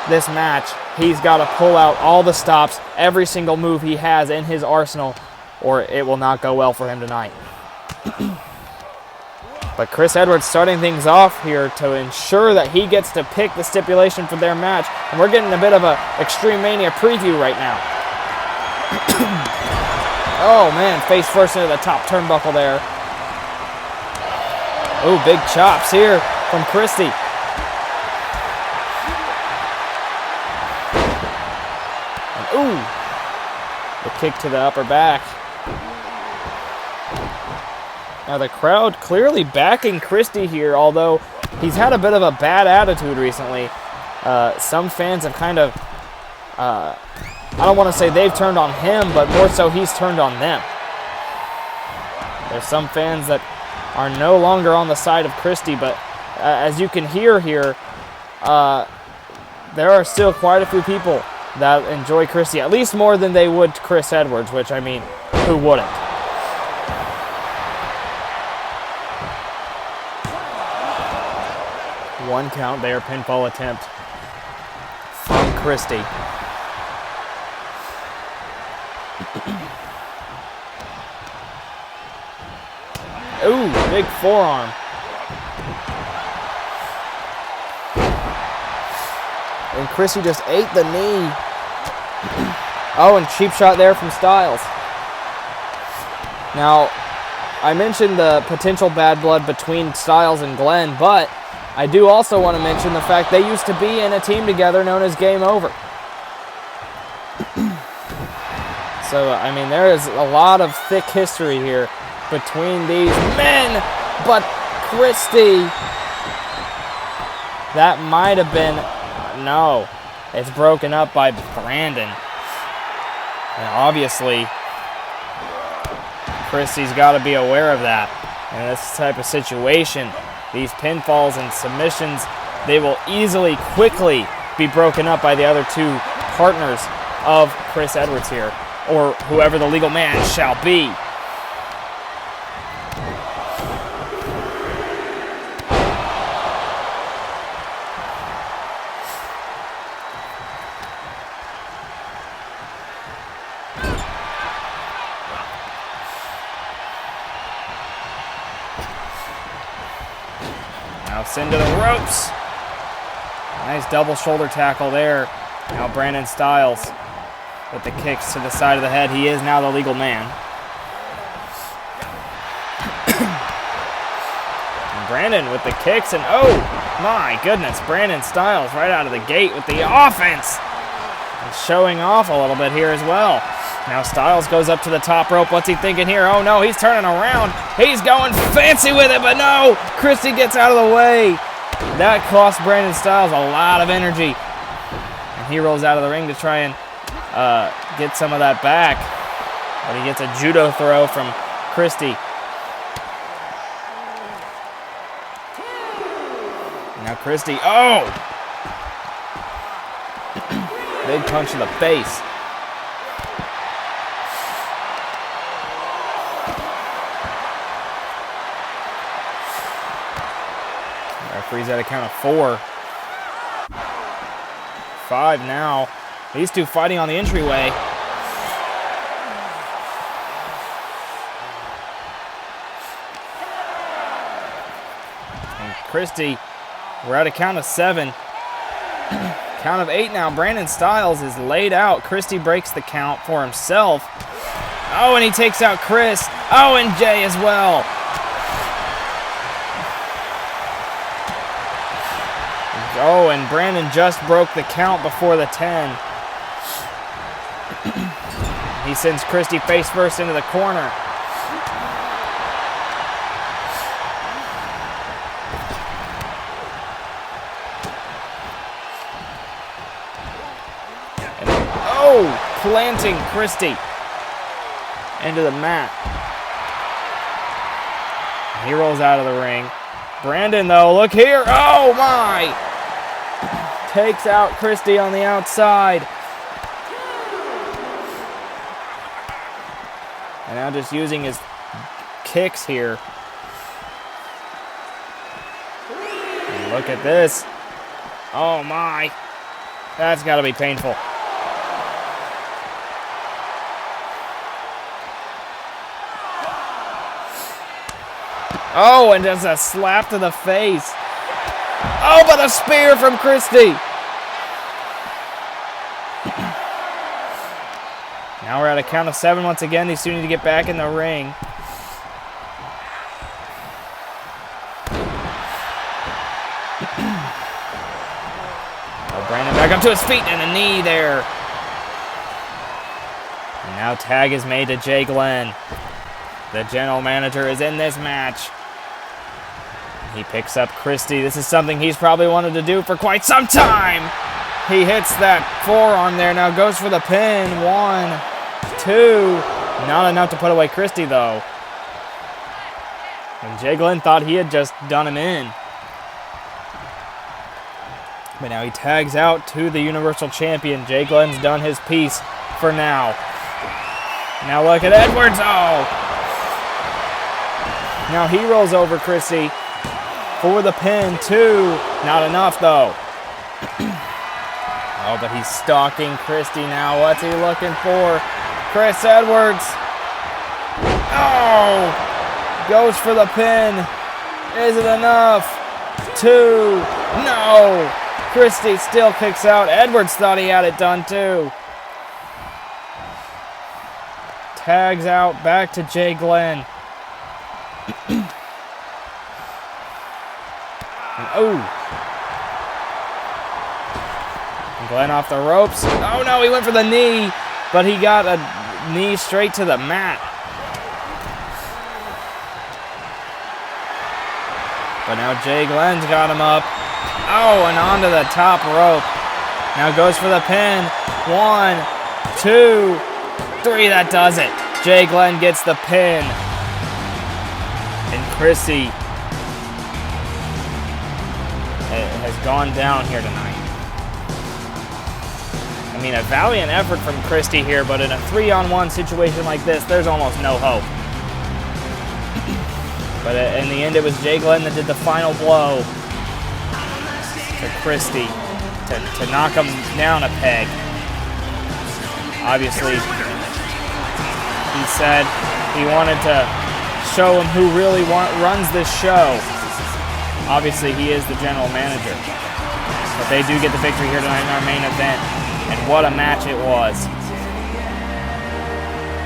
this match, he's got to pull out all the stops, every single move he has in his arsenal, or it will not go well for him tonight. But Chris Edwards starting things off here to ensure that he gets to pick the stipulation for their match. And we're getting a bit of a Extreme Mania preview right now. Oh man, face first into the top turnbuckle there. Oh, big chops here from Christie. And ooh, the kick to the upper back. Now the crowd clearly backing Christie here, although he's had a bit of a bad attitude recently. Some fans have kind of, I don't want to say they've turned on him, but more so he's turned on them. There's some fans that are no longer on the side of Christie, but as you can hear here, there are still quite a few people that enjoy Christie, at least more than they would Chris Edwards, which, I mean, who wouldn't? One count there, pinfall attempt from Christie. Ooh, big forearm. And Christie just ate the knee. Oh, and cheap shot there from Styles. Now, I mentioned the potential bad blood between Styles and Glenn, but I do also want to mention the fact they used to be in a team together known as Game Over. So, I mean, there is a lot of thick history here between these men, but Christie, that might have been, no, it's broken up by Brandon. And obviously, Christie's got to be aware of that. In this type of situation, these pinfalls and submissions, they will easily, quickly be broken up by the other two partners of Chris Edwards here, or whoever the legal man shall be. Now send to the ropes. Nice double shoulder tackle there. Now Brandon Styles with the kicks to the side of the head. He is now the legal man. And Brandon with the kicks, and oh my goodness, Brandon Styles right out of the gate with the offense. And showing off a little bit here as well. Now Styles goes up to the top rope. What's he thinking here? Oh no, he's turning around. He's going fancy with it, but no, Christie gets out of the way. That cost Brandon Styles a lot of energy. And he rolls out of the ring to try and get some of that back. But he gets a judo throw from Christie. Now Christie, oh! Big punch to the face. Referee's at a count of 4. 5 now. These two fighting on the entryway. And Christie, we're at a count of 7. Count of 8 now. Brandon Styles is laid out. Christie breaks the count for himself. Oh, and he takes out Chris. Oh, and Jay as well. Oh, and Brandon just broke the count before the 10. He sends Christie face first into the corner. And, oh, planting Christie into the mat. He rolls out of the ring. Brandon, though, look here. Oh, my. Takes out Christie on the outside. And now just using his kicks here. And look at this. Oh my. That's got to be painful. Oh, and just a slap to the face. Oh, but a spear from Christie. Now we're at a count of 7 once again. These two need to get back in the ring. Oh, Brandon back up to his feet and a knee there. And now tag is made to Jay Glenn. The general manager is in this match. He picks up Christie. This is something he's probably wanted to do for quite some time. He hits that forearm there. Now goes for the pin. 1, 2. Not enough to put away Christie, though. And Jay Glenn thought he had just done him in. But now he tags out to the Universal Champion. Jay Glenn's done his piece for now. Now look at Edwards. Oh! Now he rolls over Christie for the pin. 2. Not enough, though. Oh, but he's stalking Christie now. What's he looking for? Chris Edwards. Oh! Goes for the pin. Is it enough? 2. No! Christie still kicks out. Edwards thought he had it done too. Tags out back to Jay Glenn. Oh! Glenn off the ropes. Oh no, he went for the knee, but he got a knee straight to the mat. But now Jay Glenn's got him up. Oh, and onto the top rope. Now goes for the pin. 1, 2, 3. That does it. Jay Glenn gets the pin. And Christie has gone down here tonight. I mean, a valiant effort from Christie here, but in a 3-on-1 situation like this, there's almost no hope. But in the end, it was Jay Glenn that did the final blow to Christie to knock him down a peg. Obviously, he said he wanted to show him who really runs this show. Obviously, he is the general manager. But they do get the victory here tonight in our main event. And what a match it was.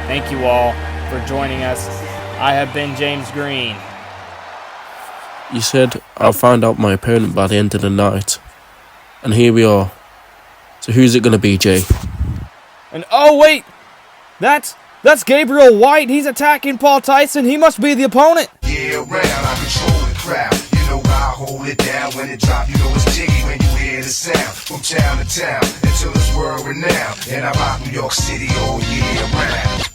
Thank you all for joining us. I have been James Green. You said I'll find out my opponent by the end of the night. And here we are. So who's it going to be, Jay? And oh wait! That's Gabriel White. He's attacking Paul Tyson. He must be the opponent. Yeah, around, I control the crowd. You know I hold it down when it drop. You know it's jiggy when you hear the sound. From town to town until it's world renowned. And I rock New York City all year round.